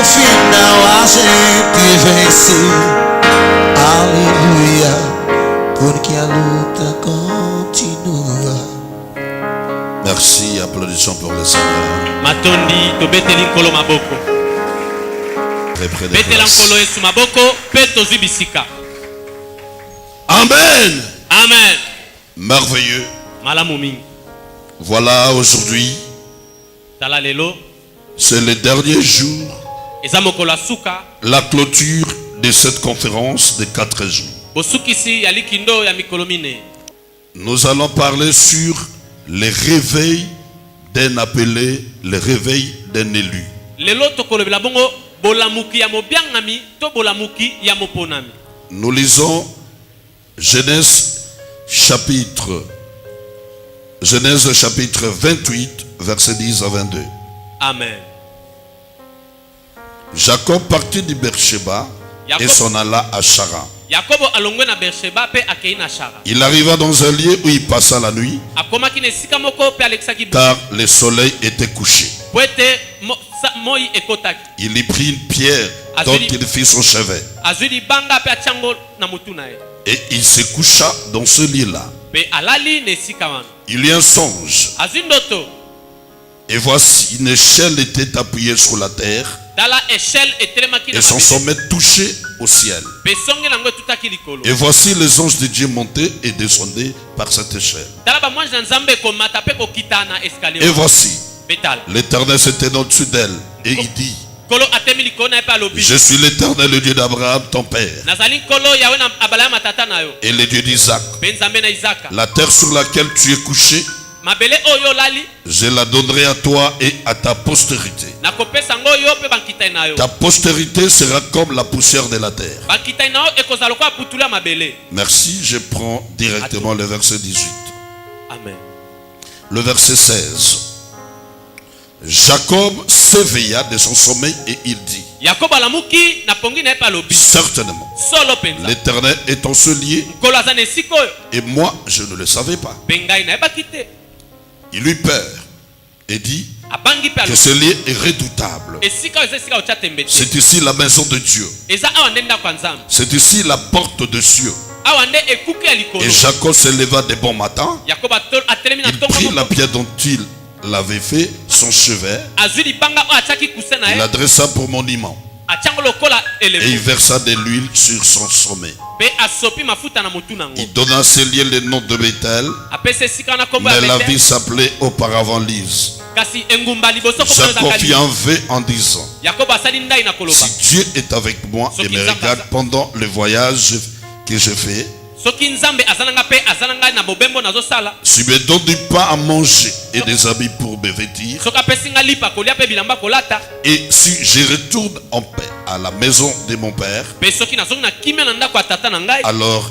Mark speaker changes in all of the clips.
Speaker 1: final a gente venceu. Aleluia, porque a luta continua.
Speaker 2: Merci, applaudissons pour le Seigneur.
Speaker 3: Matondi to beteli nkolo maboko. Betela nkolo Yesu maboko pe tozwi bisika.
Speaker 2: Amen.
Speaker 3: Amen.
Speaker 2: Merveilleux.
Speaker 3: Malamu mingi.
Speaker 2: Voilà, aujourd'hui,
Speaker 3: Tala lelo
Speaker 2: c'est le dernier jour,
Speaker 3: eza mokolo asuka
Speaker 2: la clôture de cette conférence de 4 jours.
Speaker 3: bosukisi ya likindo ya mikolo mine.
Speaker 2: Nous allons parler sur le réveil d'un appelé, le réveil d'un élu.
Speaker 3: Lelo tokolobela bongo bolamuki ya mobiangami to bolamuki ya moponami.
Speaker 2: Nous lisons Genèse chapitre 28, versets 10 à 22.
Speaker 3: Amen.
Speaker 2: Jacob partit de Beersheba et s'en alla à Charan.
Speaker 3: Yakobo alongwe na Beersheba pe akei na Shara.
Speaker 2: Il arriva dans un lieu où il passa la nuit,
Speaker 3: Akomaki na esika moko pe alexaki
Speaker 2: car le soleil était couché.
Speaker 3: poete moi ekotaki.
Speaker 2: Il y prit une pierre dont il fit son chevet.
Speaker 3: Azwi libanga pe atiango na mutu na ye.
Speaker 2: Et il se coucha dans ce lit-là.
Speaker 3: Pe alali na esika wana.
Speaker 2: Il y eut un songe.
Speaker 3: Azwi ndoto.
Speaker 2: Et voici une échelle était appuyée sur la terre
Speaker 3: Dala échelle etelemaki na
Speaker 2: et son
Speaker 3: mabele.
Speaker 2: sommet touché au ciel.
Speaker 3: Pe songe nango etutaki likolo.
Speaker 2: Et voici les anges de Dieu montaient et descendaient par cette échelle.
Speaker 3: Dala ba mwanji na Nzambe komata pe kokita na
Speaker 2: Et
Speaker 3: escalier.
Speaker 2: voici,
Speaker 3: Betala.
Speaker 2: l'Éternel s'était au-dessus d'elle et il dit:
Speaker 3: Kolo atemi likolo na pe alobi.
Speaker 2: Je suis l'Éternel, le Dieu d'Abraham, ton père,
Speaker 3: Nazali kolo yawe na abala matata na yo.
Speaker 2: et le Dieu d'Isaac.
Speaker 3: Pe Nzambe na Isaka.
Speaker 2: La terre sur laquelle tu es couché,
Speaker 3: Mabele oyo lali
Speaker 2: je la donnerai à toi et à ta postérité.
Speaker 3: na kopesa ngo yo pe bankitai na yo.
Speaker 2: Ta postérité sera comme la poussière de la terre.
Speaker 3: Bankitai na yo ekozala kwa putula mabele.
Speaker 2: Merci, je prends directement le verset 18.
Speaker 3: Amen.
Speaker 2: Le verset 16. Jacob s'éveilla de son sommeil et il dit:
Speaker 3: Yakobo alamuki na pongi na pe alobi.
Speaker 2: Certainement,
Speaker 3: Solo penza.
Speaker 2: l'Éternel est en ce lieu
Speaker 3: Kolo azana esika oyo.
Speaker 2: et moi je ne le savais pas.
Speaker 3: Pe ngai na yebaki te.
Speaker 2: Il eut peur et dit
Speaker 3: Abangi pe
Speaker 2: que
Speaker 3: alobi.
Speaker 2: ce lieu est redoutable.
Speaker 3: Esika oyo eza esika otya tembe te.
Speaker 2: C'est ici la maison de Dieu.
Speaker 3: Eza awa nde ndako ya Nzambe.
Speaker 2: C'est ici la porte de cieux.
Speaker 3: Awa nde ekuke ya likolo.
Speaker 2: Et Jacob se leva de bon matin.
Speaker 3: Yakobo atelemi na
Speaker 2: Il
Speaker 3: ntongo
Speaker 2: prit
Speaker 3: moko.
Speaker 2: la pierre dont il l'avait fait son chevet.
Speaker 3: Azwi libanga oyo atiaki kuse na
Speaker 2: Il
Speaker 3: ye.
Speaker 2: l'adressa pour monument.
Speaker 3: Atiango lokola
Speaker 2: Et il
Speaker 3: elemo.
Speaker 2: versa de l'huile sur son sommet.
Speaker 3: Pe asopi mafuta na motu nango.
Speaker 2: Il donna à ce lieu le nom de Bethel,
Speaker 3: Apesa esika na kombo ya
Speaker 2: mais la
Speaker 3: Bethel.
Speaker 2: ville s'appelait auparavant Lise.
Speaker 3: Kasi engumba liboso kombo
Speaker 2: Jacob
Speaker 3: ezakali.
Speaker 2: fit un vœu en disant:
Speaker 3: Yakobo asali ndai na koloba.
Speaker 2: Si Dieu est avec moi et me regarde pendant le voyage que je fais,
Speaker 3: Soki Nzambe azalanga pe azalanga na bobembo nazosala.
Speaker 2: s'il me donne du pain à manger et des habits pour me vêtir,
Speaker 3: Soki apesi nga lipa kolia pe bilamba kolata.
Speaker 2: et si je retourne en paix à la maison de mon père,
Speaker 3: Pe soki nazongi na kimia na ndako ya tata na ngai.
Speaker 2: alors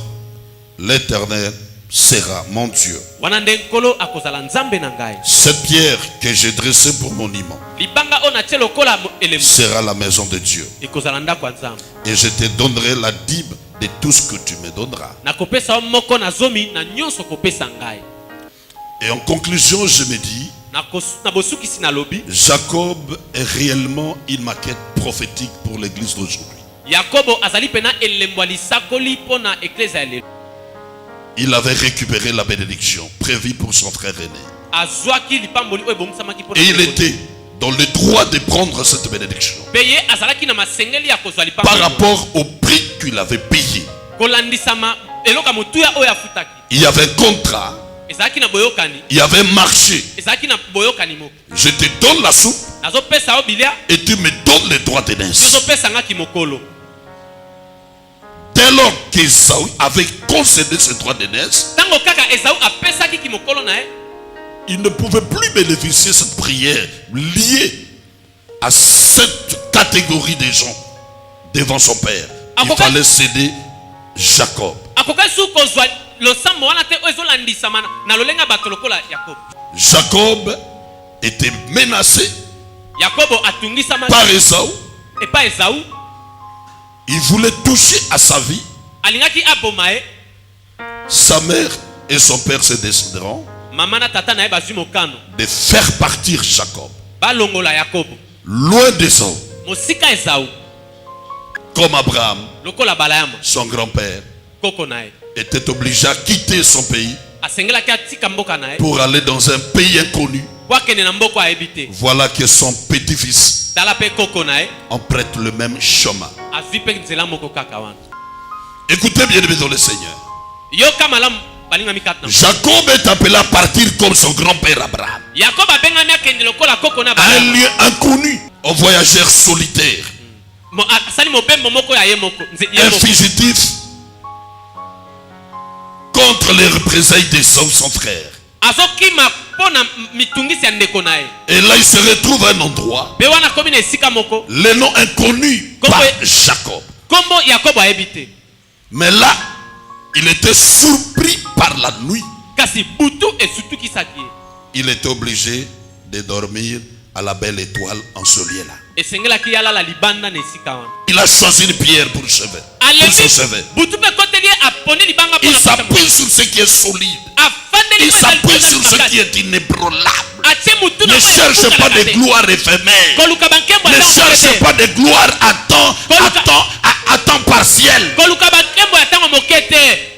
Speaker 2: l'Éternel sera mon Dieu.
Speaker 3: Wana nde nkolo akozala Nzambe na ngai.
Speaker 2: Cette pierre que j'ai dressée pour monument
Speaker 3: Libanga oyo natie lokola elemo.
Speaker 2: sera la maison de Dieu.
Speaker 3: Ekozala ndako ya Nzambe.
Speaker 2: Et je te donnerai la dîme de tout ce que tu me donneras.
Speaker 3: Nakopesa yo moko na zomi na nyonso kopesa ngai.
Speaker 2: Et en conclusion, je me dis,
Speaker 3: Na bosukisi na lobi.
Speaker 2: Jacob est réellement une maquette prophétique pour l'église d'aujourd'hui.
Speaker 3: Yakobo azali pena elembo ya lisakoli mpo na eklezia ya lelo.
Speaker 2: Il avait récupéré la bénédiction prévue pour son frère aîné.
Speaker 3: Azwaki lipamboli oyo ebongisamaki mpo na
Speaker 2: Et il
Speaker 3: Yakobo.
Speaker 2: était dans le droit de prendre cette bénédiction
Speaker 3: Pe ye azalaki na masengeli ya kozwa
Speaker 2: par
Speaker 3: lipamboli.
Speaker 2: rapport au prix qu'il avait payé.
Speaker 3: Kolandisama eloko ya motuya oyo afutaki.
Speaker 2: Il y avait contrat,
Speaker 3: Ezalaki na boyokani.
Speaker 2: il y avait marché.
Speaker 3: Ezalaki na boyokani moko.
Speaker 2: Je te donne la soupe
Speaker 3: Nazopesa yo bilia.
Speaker 2: et tu me donnes les droits d'aînesse.
Speaker 3: Nazopesa ngaki mokolo.
Speaker 2: Dès lors qu'Ésaü avait concédé ses droits d'aînesse,
Speaker 3: Tango kaka Esaü apesaki ki mokolo na ye.
Speaker 2: il ne pouvait plus bénéficier de cette prière liée à cette catégorie de gens devant son père. Il
Speaker 3: Pourquoi?
Speaker 2: fallait céder Jacob.
Speaker 3: Akoka su kozwa losambo wana te oyo ezolandisama na lolenga bato lokola Yakobo.
Speaker 2: Jacob était menacé
Speaker 3: Yakobo atungisama
Speaker 2: par Ésaü.
Speaker 3: epa Esaü.
Speaker 2: Il voulait toucher à sa vie.
Speaker 3: Alingaki aboma ye.
Speaker 2: Sa mère et son père se décideront
Speaker 3: Mama na tata na ye bazwi mokano.
Speaker 2: de faire partir Jacob
Speaker 3: Balongola Yakobo.
Speaker 2: loin d'Ésaü.
Speaker 3: Mosika Esaú.
Speaker 2: Comme Abraham,
Speaker 3: Lokola Balayama.
Speaker 2: son grand-père,
Speaker 3: Koko nae.
Speaker 2: était obligé à quitter son pays
Speaker 3: Asengela kia tika mboka nae.
Speaker 2: pour aller dans un pays inconnu.
Speaker 3: Kwa kene na mboko aebite.
Speaker 2: Voilà que son petit-fils
Speaker 3: Tala pe koko nae.
Speaker 2: en prête le même chemin.
Speaker 3: Azwi pe nzela moko kaka wana.
Speaker 2: Écoutez bien, aimés dans le Seigneur.
Speaker 3: Yoka malam balinga mikatna.
Speaker 2: Jacob est appelé à partir comme son grand-père Abraham.
Speaker 3: Jacob abenga mi akende lokola koko na
Speaker 2: À un
Speaker 3: Balayama.
Speaker 2: lieu inconnu, un voyageur solitaire,
Speaker 3: Asali mobembo moko ya ye moko.
Speaker 2: un fugitif contre les représailles des hommes, son frère.
Speaker 3: Azokima pona mitungisi ya ndeko nae.
Speaker 2: Et là, il se retrouve à un endroit,
Speaker 3: Be wana komi na esika moko.
Speaker 2: le nom inconnu
Speaker 3: Comment-
Speaker 2: par Jacob.
Speaker 3: Kombo Jacob aebite.
Speaker 2: Mais là, il était surpris par la nuit.
Speaker 3: Kasi butu esutuki saki.
Speaker 2: Il était obligé de dormir à la belle étoile en ce lieu-là.
Speaker 3: Esengelaki yala la libanda na esika wana.
Speaker 2: Il a choisi une pierre pour chevet. Pour son chevet.
Speaker 3: Butu pe koteli aponi libanga
Speaker 2: Il
Speaker 3: pona
Speaker 2: s'appuie sur ce qui est solide.
Speaker 3: afandeli
Speaker 2: Il s'appuie sur ce qui est inébranlable.
Speaker 3: atie mutu
Speaker 2: Ne cherche pas de gloire éphémère.
Speaker 3: koluka bankembo
Speaker 2: Ne cherche pas de gloire à temps partiel.
Speaker 3: koluka bankembo ya tango mokete.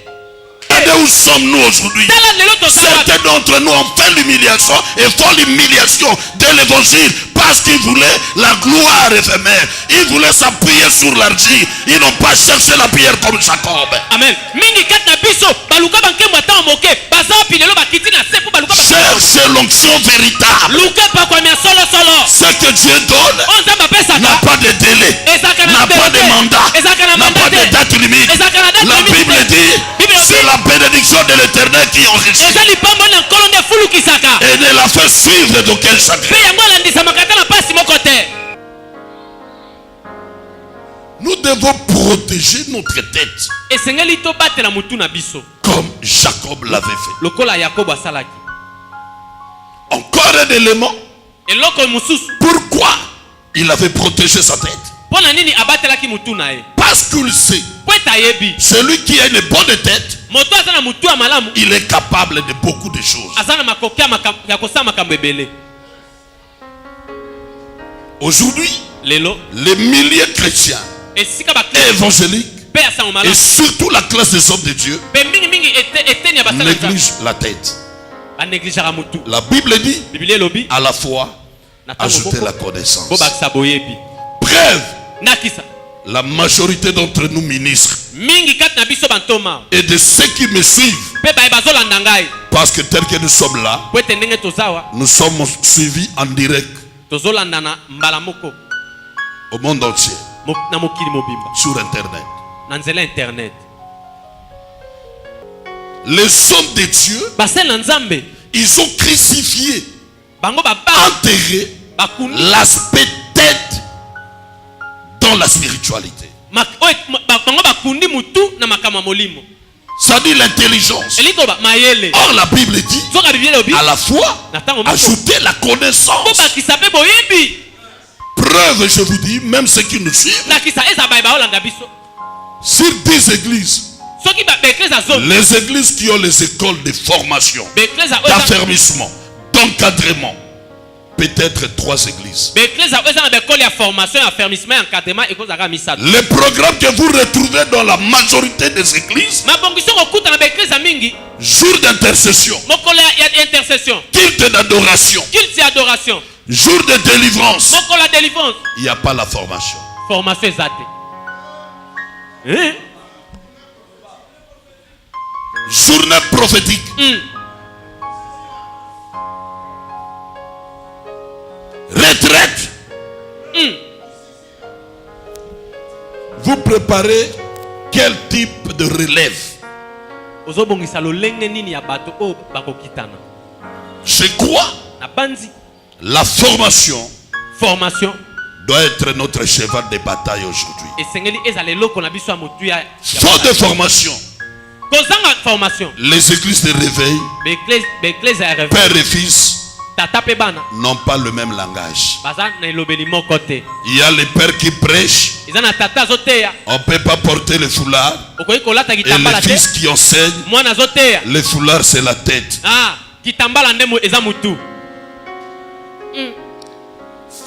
Speaker 2: Regardez où sommes-nous aujourd'hui.
Speaker 3: Tala lelo tozawa.
Speaker 2: Certains d'entre nous ont fait l'humiliation et font l'humiliation de l'évangile parce qu'ils voulaient la gloire éphémère. Ils voulaient s'appuyer sur l'argile. Ils n'ont pas cherché la pierre comme Jacob.
Speaker 3: Amen. Mingi kat na biso baluka bankembo ya tango moke baza wapi lelo bakiti na se po baluka bankembo.
Speaker 2: Cherchez l'onction véritable.
Speaker 3: Luka pa kwa mia solo solo.
Speaker 2: Ce que Dieu donne
Speaker 3: Onza bapesa
Speaker 2: n'a pas de délai, n'a pas de mandat, n'a pas de date limite. La Bible dit, c'est la bénédiction de l'Éternel qui enrichit
Speaker 3: eza lipambo na nkolo nde fulukisaka.
Speaker 2: et ne la fait suivre d'aucun chagrin.
Speaker 3: Pe yango alandisamaka ta na pasi moko te.
Speaker 2: Nous devons protéger notre tête
Speaker 3: Esengeli tobatela mutu na biso
Speaker 2: comme Jacob l'avait fait.
Speaker 3: lokola Yakobo asalaki.
Speaker 2: Encore un élément,
Speaker 3: Eloko mususu
Speaker 2: pourquoi il avait protégé sa tête?
Speaker 3: pona nini abatelaki mutu na ye.
Speaker 2: Parce qu'il sait,
Speaker 3: Po etayebi
Speaker 2: celui qui a une bonne tête,
Speaker 3: moto aza na mutu ya malamu
Speaker 2: il est capable de beaucoup de choses.
Speaker 3: aza na makoki ya kosala makambo ebele.
Speaker 2: Aujourd'hui,
Speaker 3: Lelo
Speaker 2: les milliers de chrétiens
Speaker 3: esika bakristo
Speaker 2: évangéliques
Speaker 3: pe ya sango
Speaker 2: et
Speaker 3: malamu
Speaker 2: surtout la classe des hommes de Dieu
Speaker 3: pe mingi eteni ya basala nzambe
Speaker 2: négligent la tête.
Speaker 3: banegligeaka mutu.
Speaker 2: La Bible dit
Speaker 3: Biblia elobi
Speaker 2: à la foi
Speaker 3: na tango
Speaker 2: ajouter
Speaker 3: moko
Speaker 2: la connaissance.
Speaker 3: bobakisa boyebi.
Speaker 2: Preuve,
Speaker 3: Nakisa
Speaker 2: la majorité d'entre nous ministres
Speaker 3: mingi kati na biso bantoma
Speaker 2: et de ceux qui me suivent,
Speaker 3: pe baye bazolanda ngai
Speaker 2: parce que tel que nous sommes là,
Speaker 3: po ete ndenge tozawa
Speaker 2: nous sommes suivis en direct
Speaker 3: tozolanda na mbala moko
Speaker 2: au monde entier,
Speaker 3: na mokili mobimba
Speaker 2: sur Internet.
Speaker 3: na nzela internet.
Speaker 2: Les hommes de Dieu,
Speaker 3: basali na nzambe
Speaker 2: ils ont crucifié,
Speaker 3: bango baba
Speaker 2: enterré
Speaker 3: bakundi
Speaker 2: l'aspect tête dans la spiritualité.
Speaker 3: bango bakundi mutu na makambo ya molimo
Speaker 2: Ça dit l'intelligence.
Speaker 3: elikoba mayele.
Speaker 2: Or la Bible dit
Speaker 3: Soka Biblia elobi
Speaker 2: à la foi
Speaker 3: na tango moko
Speaker 2: ajouter la connaissance.
Speaker 3: bobakisa pe boyebi.
Speaker 2: Preuve, je vous dis, même ceux qui nous suivent,
Speaker 3: nakisa eza baye baolanda biso
Speaker 2: sur 10 églises,
Speaker 3: soki baeklese azoni
Speaker 2: les églises qui ont les écoles de formation,
Speaker 3: beeklese
Speaker 2: d'affermissement, d'encadrement, peut-être 3 églises.
Speaker 3: beeklese oyo eza na bekole ya formation ya affermissement ya encadrement ekozalaka misato.
Speaker 2: Les programmes que vous retrouvez dans la majorité des églises,
Speaker 3: mabongiso kokuta na beeklese mingi
Speaker 2: jour d'intercession,
Speaker 3: mokolo ya intercession,
Speaker 2: culte d'adoration,
Speaker 3: culte ya adoration,
Speaker 2: jour de délivrance,
Speaker 3: mokolo ya délivrance,
Speaker 2: il n'y a pas la formation.
Speaker 3: formation eza te.
Speaker 2: Journée prophétique, retraite. Vous préparez quel type de relève?
Speaker 3: ozobongisa lolenge nini ya bato oyo bakokitana
Speaker 2: Je crois
Speaker 3: na banzi.
Speaker 2: la formation
Speaker 3: Formation
Speaker 2: doit être notre cheval de bataille aujourd'hui.
Speaker 3: esengeli ezala eloko na biso ya motu ya
Speaker 2: Faute de formation,
Speaker 3: kozanga formation
Speaker 2: les églises de réveil,
Speaker 3: beeklese ya réveil
Speaker 2: père et fils,
Speaker 3: tata pe bana
Speaker 2: n'ont pas le même langage.
Speaker 3: baza na elobeli moko te.
Speaker 2: Il y a les pères qui prêchent,
Speaker 3: eza na tata azoteya
Speaker 2: on ne peut pas porter le foulard.
Speaker 3: okoki kolata
Speaker 2: Et
Speaker 3: kitambala
Speaker 2: les
Speaker 3: te.
Speaker 2: fils qui enseignent,
Speaker 3: Mwana azoteya
Speaker 2: le foulard c'est la tête.
Speaker 3: kitambala nde eza mutu.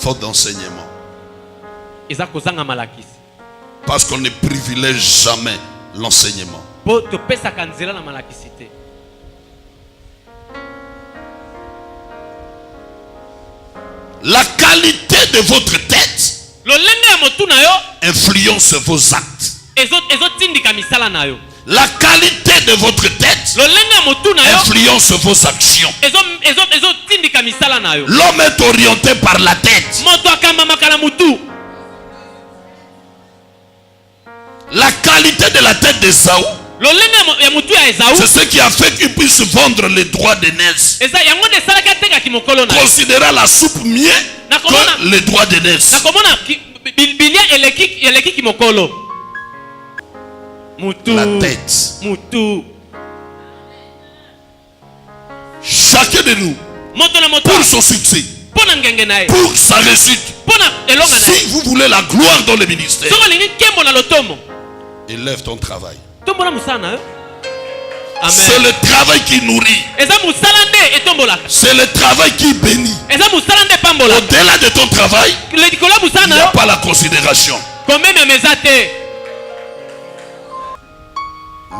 Speaker 2: Faute d'enseignement.
Speaker 3: eza kozanga malakisi.
Speaker 2: Parce qu'on ne privilège jamais l'enseignement.
Speaker 3: Po topesaka nzela na malakisi te.
Speaker 2: La qualité de votre tête
Speaker 3: Lolenge ya motu na yo
Speaker 2: influence vos actes.
Speaker 3: ezotindika misala na yo.
Speaker 2: La qualité de votre tête
Speaker 3: Lolenge ya motu na yo
Speaker 2: influence vos actions.
Speaker 3: ezotindika misala na yo.
Speaker 2: L'homme est orienté par la tête.
Speaker 3: Moto akamamaka na mutu.
Speaker 2: La qualité de la tête d'Ésaü,
Speaker 3: Lolenge ya mutu ya Esaü
Speaker 2: c'est ce qui a fait qu'il puisse vendre les droits d'aînesse.
Speaker 3: eza yango nde esalaki atekaki mokolo na yo.
Speaker 2: Considéra la soupe mieux que les droits d'aînesse.
Speaker 3: nakomona bilia eleki kimokolo. Mutu.
Speaker 2: La tête.
Speaker 3: Mutu.
Speaker 2: Chacun de nous,
Speaker 3: Moto na moto.
Speaker 2: pour son succès,
Speaker 3: Pona ngenge na ye.
Speaker 2: pour sa réussite,
Speaker 3: Pona elonga na ye.
Speaker 2: si vous voulez la gloire dans le ministère,
Speaker 3: Soko lingi kembo na lotomo.
Speaker 2: élève ton travail.
Speaker 3: Tombola musala na yo.
Speaker 2: C'est
Speaker 3: Amen.
Speaker 2: le travail qui nourrit.
Speaker 3: Eza musala nde etombolaka.
Speaker 2: C'est le travail qui bénit.
Speaker 3: Eza musala nde pambolaka.
Speaker 2: Au-delà de ton travail,
Speaker 3: Likolo ya musala
Speaker 2: il
Speaker 3: na
Speaker 2: n'y a
Speaker 3: yo.
Speaker 2: pas la considération.
Speaker 3: Komeme meza te.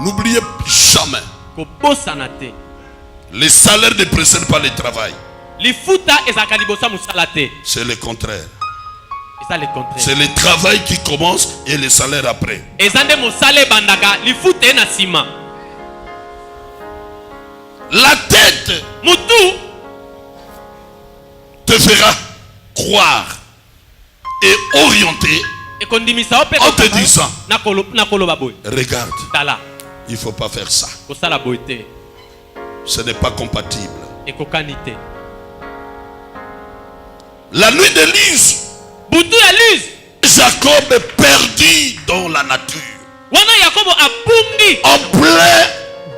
Speaker 2: N'oubliez jamais,
Speaker 3: Kobosana te.
Speaker 2: les salaires ne précèdent pas le travail.
Speaker 3: Lifuta ezalaka libosa musala te.
Speaker 2: C'est le contraire.
Speaker 3: Eza le contraire.
Speaker 2: C'est le travail qui commence et le salaire après.
Speaker 3: Eza nde mosala ebandaka lifuta ye na nsima.
Speaker 2: La tête
Speaker 3: Mutu
Speaker 2: te fera croire et orienter
Speaker 3: ekondimisa yo mpe
Speaker 2: en te disant,
Speaker 3: na koloba boye.
Speaker 2: regarde,
Speaker 3: Tala
Speaker 2: il ne faut pas faire ça.
Speaker 3: kosala boye te.
Speaker 2: Ce n'est pas compatible.
Speaker 3: Ekokani te.
Speaker 2: La nuit de Luz,
Speaker 3: Butu ya Luz
Speaker 2: Jacob est perdu dans la nature,
Speaker 3: wana Yakobo apungi
Speaker 2: en plein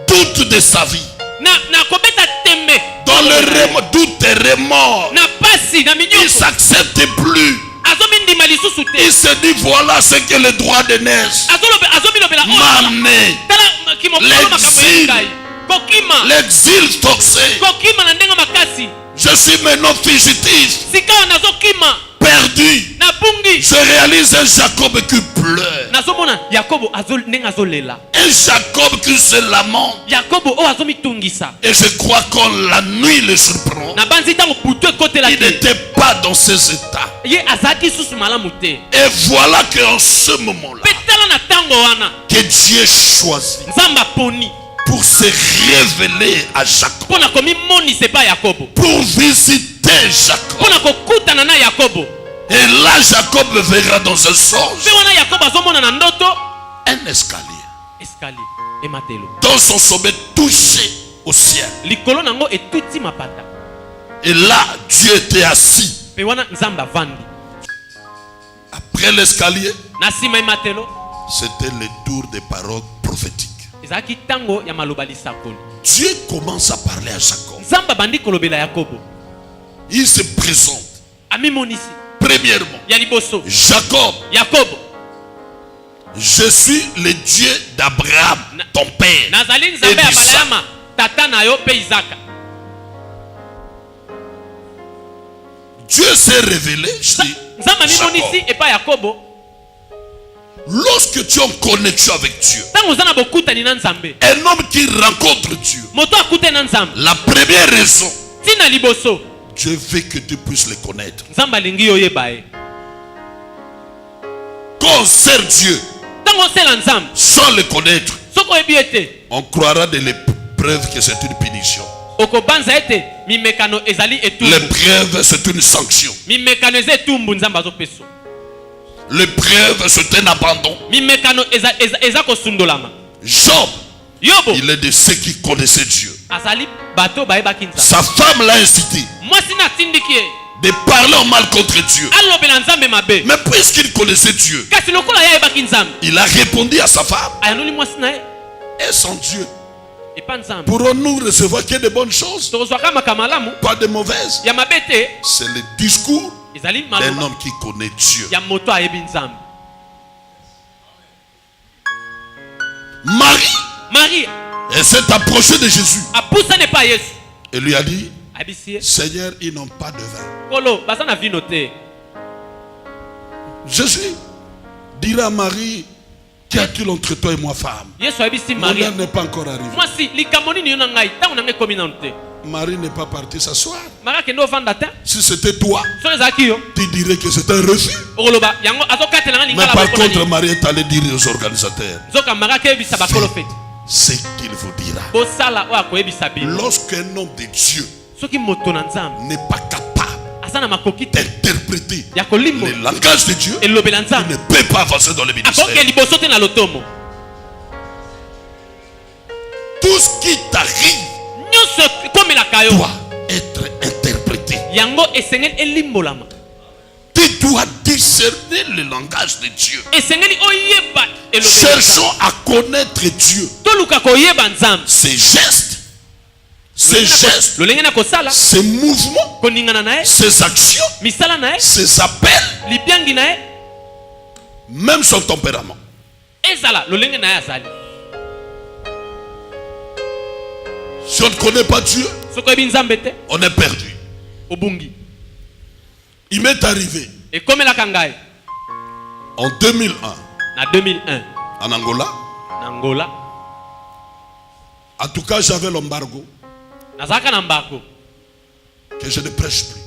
Speaker 2: doute de sa vie,
Speaker 3: na kobeta tembe
Speaker 2: dans le doute et remords.
Speaker 3: na pasi na
Speaker 2: Il ne
Speaker 3: minyoko.
Speaker 2: s'accepte plus.
Speaker 3: Azomindima lisusu te.
Speaker 2: Il se dit, voilà ce que le droit d'aînesse
Speaker 3: azomilobela
Speaker 2: m'a amené.
Speaker 3: tala kimokolo makambo ya ngai. Kokima
Speaker 2: L'exil forcé.
Speaker 3: kokima na ndenge makasi.
Speaker 2: Je suis maintenant fugitif,
Speaker 3: Sikawa nazokima
Speaker 2: perdu.
Speaker 3: na pungi.
Speaker 2: Je réalise un Jacob qui pleure,
Speaker 3: Nazomona Yakobo ndenge azolela.
Speaker 2: un Jacob qui se lamente.
Speaker 3: Yakobo oyo azomitungisa.
Speaker 2: Et je crois quand la nuit le surprend,
Speaker 3: Na banzi ntango butu ekotela
Speaker 2: il
Speaker 3: te.
Speaker 2: n'était pas dans ces états.
Speaker 3: Ye azalaki susu malamu te.
Speaker 2: Et voilà qu'en ce moment-là,
Speaker 3: Mpe tala na ntango wana
Speaker 2: que Dieu choisit
Speaker 3: Nzambe aponi
Speaker 2: pour se révéler à Jacob,
Speaker 3: mpo na komimonisa epai Yakobo,
Speaker 2: pour visiter Jacob.
Speaker 3: mpo na kokutana na Yakobo.
Speaker 2: Et là, Jacob verra dans un songe
Speaker 3: Mpe wana Yakobo azomona na ndoto
Speaker 2: un escalier
Speaker 3: escalier ematelo.
Speaker 2: dont son sommet touché au ciel.
Speaker 3: Likolo nango etuti mapata.
Speaker 2: Et là, Dieu était assis.
Speaker 3: Mpe wana Nzambe avandi.
Speaker 2: Après l'escalier,
Speaker 3: Na nsima ematelo
Speaker 2: c'était le tour des paroles prophétiques.
Speaker 3: ezalaki ntango ya maloba lisakoli.
Speaker 2: Dieu commence à parler à Jacob.
Speaker 3: Nzambe abandi kolobela Yakobo.
Speaker 2: Il se présente.
Speaker 3: Amimonisi
Speaker 2: Premièrement,
Speaker 3: ya liboso.
Speaker 2: Jacob,
Speaker 3: Yakobo,
Speaker 2: je suis le Dieu d'Abraham, ton père,
Speaker 3: nazali
Speaker 2: et
Speaker 3: Nzambe ya
Speaker 2: d'Isaac.
Speaker 3: Balama tata na yo mpe Izaka.
Speaker 2: Dieu s'est révélé. Je dis,
Speaker 3: Nzambe amimonisi
Speaker 2: Jacob,
Speaker 3: epai Yakobo
Speaker 2: lorsque tu es en connexion avec Dieu,
Speaker 3: ntango oza na bokutani na Nzambe.
Speaker 2: un homme qui rencontre Dieu,
Speaker 3: Moto akute na Nzambe
Speaker 2: la première raison,
Speaker 3: ntina liboso
Speaker 2: Dieu veut que tu puisses le connaître.
Speaker 3: Nzambe alingi yo oyeba ye.
Speaker 2: Quand on sert Dieu
Speaker 3: Ntango osala Nzambe
Speaker 2: sans le connaître,
Speaker 3: soki oyebi ete
Speaker 2: on croira de l'épreuve que c'est une punition.
Speaker 3: okobanza ete mimekano ezali etumbu.
Speaker 2: L'épreuve, c'est une sanction.
Speaker 3: Mimekano eza etumbu Nzambe azopesa.
Speaker 2: L'épreuve, c'est un abandon.
Speaker 3: Mimekano eza kosundolama.
Speaker 2: Job,
Speaker 3: Yobo
Speaker 2: il est de ceux qui connaissaient Dieu.
Speaker 3: azali bato bayebaki Nzambe.
Speaker 2: Sa femme l'a incité
Speaker 3: Mwasi na atindiki ye
Speaker 2: de parler en mal contre Dieu.
Speaker 3: alobela Nzambe mabe.
Speaker 2: Mais puisqu'il connaissait Dieu,
Speaker 3: Kasi lokola ye ayebaki Nzambe
Speaker 2: il a répondu à sa femme.
Speaker 3: ayanoli mwasi na ye
Speaker 2: Et sans Dieu,
Speaker 3: epa Nzambe
Speaker 2: pourrons-nous recevoir que de bonnes choses,
Speaker 3: tokozwaka makambo malamu
Speaker 2: pas de mauvaises?
Speaker 3: ya mabe te.
Speaker 2: C'est le discours
Speaker 3: Ezali
Speaker 2: d'un
Speaker 3: maloba
Speaker 2: homme qui connaît Dieu.
Speaker 3: ya moto ayebi Nzambe. Marie
Speaker 2: Elle s'est approchée de Jésus
Speaker 3: apusana epai Yesu
Speaker 2: et lui a dit,
Speaker 3: ayebisi ye
Speaker 2: Seigneur, ils n'ont pas de vin.
Speaker 3: kolo baza na vino te.
Speaker 4: Jésus dira à Marie, qu'y a-t-il entre toi et moi, femme?
Speaker 3: Yesu abisi
Speaker 4: Mon
Speaker 3: Maria.
Speaker 4: heure n'est pas encore arrivée.
Speaker 3: Moi si likambo nini yo na ngai tango na ngai komi nanu te.
Speaker 4: Marie n'est pas partie s'asseoir.
Speaker 3: Maria kende ovanda te.
Speaker 4: Si c'était toi,
Speaker 3: So ezalaki yo.
Speaker 4: tu dirais que c'est un refus.
Speaker 3: Okoloba yango azokatela nga
Speaker 4: Mais
Speaker 3: lingala
Speaker 4: par
Speaker 3: boko na
Speaker 4: contre,
Speaker 3: nini.
Speaker 4: Marie est allée dire aux organisateurs,
Speaker 3: Zoka Maria kebisa bakolo fete.
Speaker 4: ce qu'il vous dira.
Speaker 3: Bosala oyo akoyebisa bino.
Speaker 4: Lorsqu'un homme de Dieu
Speaker 3: Soki moto na Nzambe
Speaker 4: n'est pas capable
Speaker 3: aza na makoki te
Speaker 4: d'interpréter
Speaker 3: ya kolimbo
Speaker 4: le langage de Dieu,
Speaker 3: elobela
Speaker 4: il
Speaker 3: Nzambe
Speaker 4: ne peut pas avancer dans le ministère.
Speaker 3: akoke liboso te na lotomo.
Speaker 4: Tout ce qui t'arrive
Speaker 3: Nyonso ekomelaka yo
Speaker 4: doit être interprété.
Speaker 3: yango esengeli elimbolama.
Speaker 4: Tu dois discerner le langage de Dieu.
Speaker 3: Esengeli oyeba elobela
Speaker 4: Cherchons à connaître Dieu.
Speaker 3: toluka koyeba Nzambe.
Speaker 4: Ses gestes,
Speaker 3: lolenge na kosala
Speaker 4: ses mouvements,
Speaker 3: koningana na ye
Speaker 4: ses actions,
Speaker 3: misala na ye
Speaker 4: ses appels,
Speaker 3: libiangi na ye
Speaker 4: même son tempérament.
Speaker 3: ezala lolenge na ye azali.
Speaker 4: Si on ne connaît pas Dieu,
Speaker 3: soki oyebi Nzambe te
Speaker 4: on est perdu.
Speaker 3: obungi.
Speaker 4: Il m'est arrivé
Speaker 3: ekomelaka ngai
Speaker 4: en 2001
Speaker 3: na 2001
Speaker 4: en Angola.
Speaker 3: na Angola
Speaker 4: En tout cas, j'avais l'embargo
Speaker 3: nazalaka na mbako
Speaker 4: que je ne prêche plus.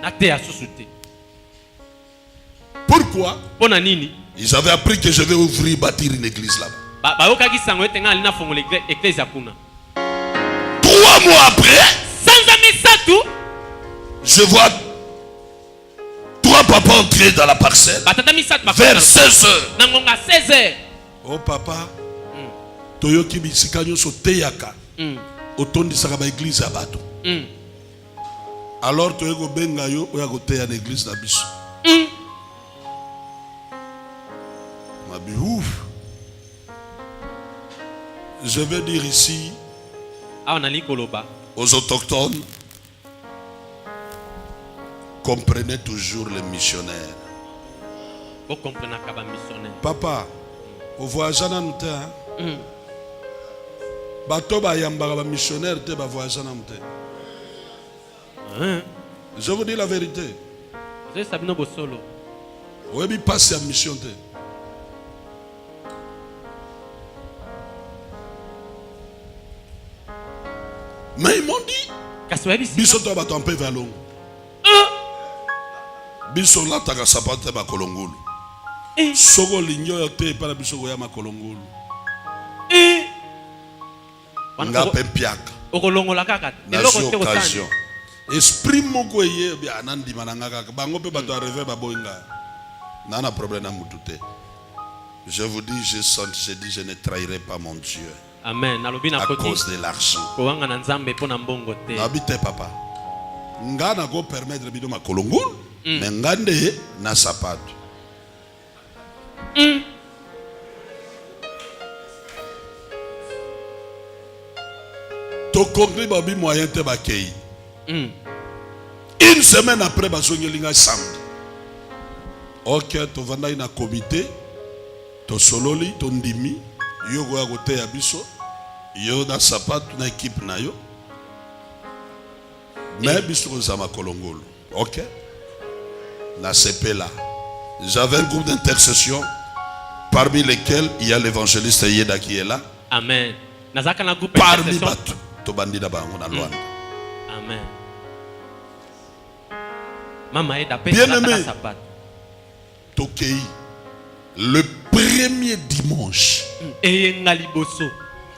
Speaker 3: nateya susu te.
Speaker 4: Pourquoi?
Speaker 3: mpo na nini?
Speaker 4: Ils avaient appris que je vais ouvrir, bâtir une église là-bas.
Speaker 3: bayokaki sango ete ngai ali nafongola eklezia kuna.
Speaker 4: 3 mois après,
Speaker 3: sanza misatu
Speaker 4: je vois 3 papas entrer dans la parcelle
Speaker 3: batata misatu
Speaker 4: vers 16 heures.
Speaker 3: na ngonga 16h.
Speaker 4: Oh papa, toyoki bisika nyonso teyaka otondisaka ba église ya bato. Alors toye kobenga yo oya koteya na église na biso. Mabi ouf. Je vais dire ici
Speaker 3: awa nali koloba
Speaker 4: aux autochtones, comprenez toujours les missionnaires.
Speaker 3: bokomprenaka bamissionnaire.
Speaker 4: Papa, voyage nanu te hein? Bato bayambaka ba missionnaire te ba voyage nanu te. Je vous dis la vérité.
Speaker 3: ozesa bino bosolo
Speaker 4: Oyebi passe ya mission te. Mais ils m'ont dit,
Speaker 3: kasi oyebisi
Speaker 4: biso to bato mpe valongo. Biso lataka sapatu te bakolongulu. Soko linyo yo te para biso koya makolongulu. Nga pe piaka.
Speaker 3: okolongola kaka
Speaker 4: Na
Speaker 3: eloko te
Speaker 4: occasion.
Speaker 3: kosani.
Speaker 4: Esprit moko ye bia nandima na nga kaka. Bango pe bato arriver baboinga. Nana problème na mutu te. Je vous dis, je dis, je ne trahirai pas mon Dieu
Speaker 3: Amen. Nalobi na
Speaker 4: à
Speaker 3: koti
Speaker 4: cause de l'argent.
Speaker 3: kowanga na Nzambe mpo na mbongo te.
Speaker 4: Nabite papa. Nga na go permettre bido makolongulu. Mais nga nde na sapatu. To concret babi moyen te bakei. Une semaine après bazongelinga samedi. Ok, to vanda ina comité, to sololi, to ndimi, yo goya kote ya biso, yo na sapatu na équipe na yo. Mais biso kozama kolongolo. Ok? Na CP là. J'avais un groupe d'intercession parmi lesquels il y a l'évangéliste Yeda qui est là.
Speaker 3: Amen. Nazaka na groupe
Speaker 4: Parmi
Speaker 3: intercession.
Speaker 4: batu to bandida bango na Luanda.
Speaker 3: Amen. Mama Eda pe
Speaker 4: Bien-aimé.
Speaker 3: nataka sapato.
Speaker 4: Tokei. Le premier dimanche,
Speaker 3: Eyenga liboso.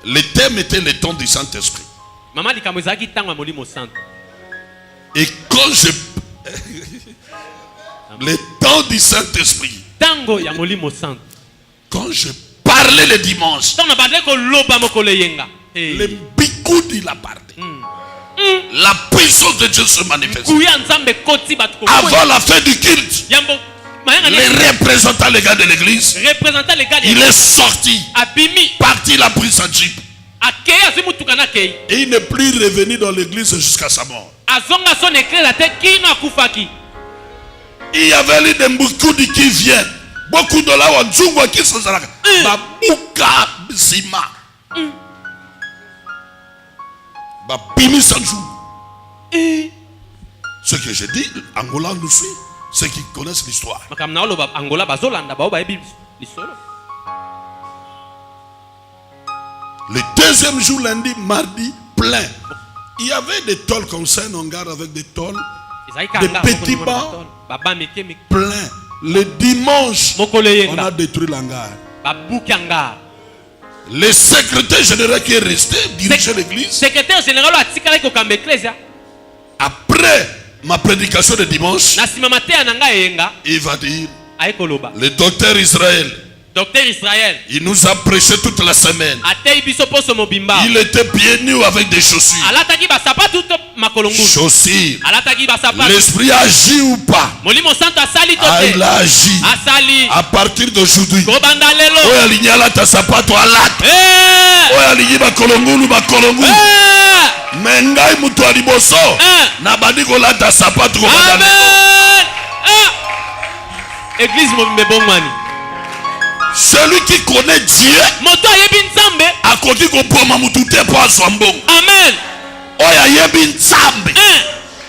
Speaker 4: le thème était le temps du Saint-Esprit.
Speaker 3: Mama likambo ezalaki ntango ya molimo santo.
Speaker 4: Et quand je... le temps du Saint-Esprit,
Speaker 3: Ntango ya molimo santo.
Speaker 4: quand je parlais le dimanche,
Speaker 3: Ntango na bandeko koloba mokolo eyenga.
Speaker 4: le bikoudi la parlé. La puissance de Dieu se manifeste.
Speaker 3: Kuya Nzambe koti bato ko.
Speaker 4: Avant la fin du culte,
Speaker 3: Yambo mayanga
Speaker 4: les
Speaker 3: ne
Speaker 4: représentants légaux de l'église,
Speaker 3: représentant les gars
Speaker 4: il est sorti,
Speaker 3: abimi
Speaker 4: parti, il a pris sa jeep.
Speaker 3: akei azimutuka na kei.
Speaker 4: Et il n'est plus revenu dans l'église jusqu'à sa mort.
Speaker 3: Azonga son éclair te kino akufaki.
Speaker 4: Il y avait les Mboukoudi qui vient. Beaucoup de là, on joue qui sont là. Babouka Zima. Babimi Sanjou. Ce que je dis, Angola nous suit. Ceux qui connaissent l'histoire.
Speaker 3: makambo na oloba Angola bazolanda bao bayebi lisolo.
Speaker 4: Le deuxième jour, lundi, mardi, plein. Il y avait des tôles comme ça, un hangar avec des tôles. Des petits bancs pleins. Le dimanche, on a détruit l'hangar. Le secrétaire général qui est resté, dirigeait l'église. Après ma prédication de dimanche, il va dire, le docteur Israël, il nous a prêché toute la semaine. Il était pieds nus avec des chaussures. Chaussures. L'esprit agit ou pas? Ah, il a agi. À partir d'aujourd'hui. Mengai mutu aliboso na bandi kolata sapato ko bandale.
Speaker 3: Église mobimbe bongwani.
Speaker 4: Celui qui connaît Dieu
Speaker 3: moto ayebi nzambe
Speaker 4: akoki ko poma mutu te po azwa mbongo.
Speaker 3: Amen.
Speaker 4: Oya yebi nzambe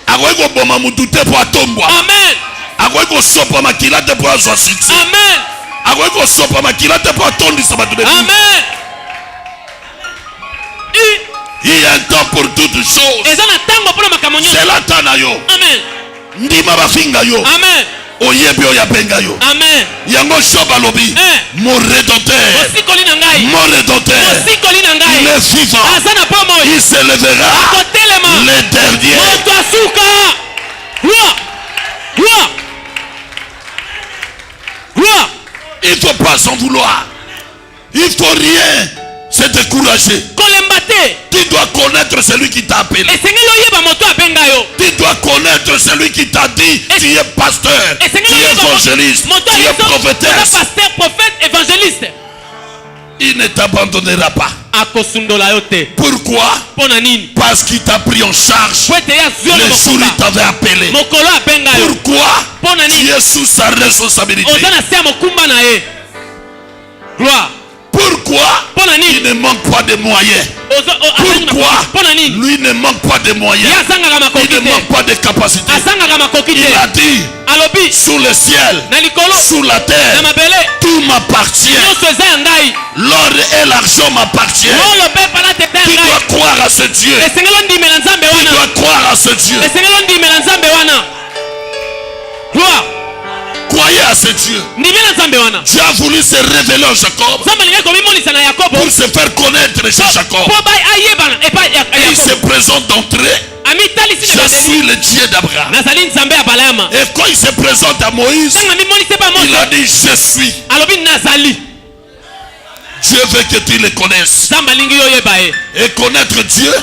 Speaker 4: akoki ko poma mutu te po atombwa.
Speaker 3: Amen.
Speaker 4: Akoki ko sopa makila te po azwa succès.
Speaker 3: Amen.
Speaker 4: Akoki ko sopa makila te po atondisa bato de.
Speaker 3: Amen.
Speaker 4: Il y a un temps pour toutes choses. C'est la temps na yo.
Speaker 3: Amen.
Speaker 4: Ndima bafinga yo.
Speaker 3: Amen.
Speaker 4: Oyebi oyabenga yo.
Speaker 3: Amen.
Speaker 4: Yango shoba lobi. Mon rédempteur. Mon rédempteur. Il est vivant. Il se lèvera. Le dernier. Il ne faut pas s'en vouloir. Il ne faut rien se décourager. Tu dois connaître celui qui t'a appelé. Tu dois connaître celui qui t'a dit tu es pasteur, tu es évangéliste, tu es prophétesse. Il ne t'abandonnera pas. Pourquoi? Parce qu'il t'a pris en charge le jour où il t'avait appelé. Pourquoi? Tu es sous sa responsabilité.
Speaker 3: Gloire.
Speaker 4: Pourquoi? Il ne manque pas de moyens. Pourquoi? Lui ne manque pas de moyens. Il ne manque pas de capacité. Il a dit sous le ciel, sous la terre, tout m'appartient. L'or et l'argent m'appartiennent. Tu dois croire à ce Dieu. Tu dois croire à ce Dieu.
Speaker 3: Gloire.
Speaker 4: Croyez à ce Dieu. Dieu a voulu se révéler en Jacob pour se faire connaître chez Jacob. Et il se présente d'entrée. Je suis le Dieu d'Abraham. Et quand il se présente à Moïse, il a dit je suis. Dieu veut que tu le connaisses. Et connaître Dieu,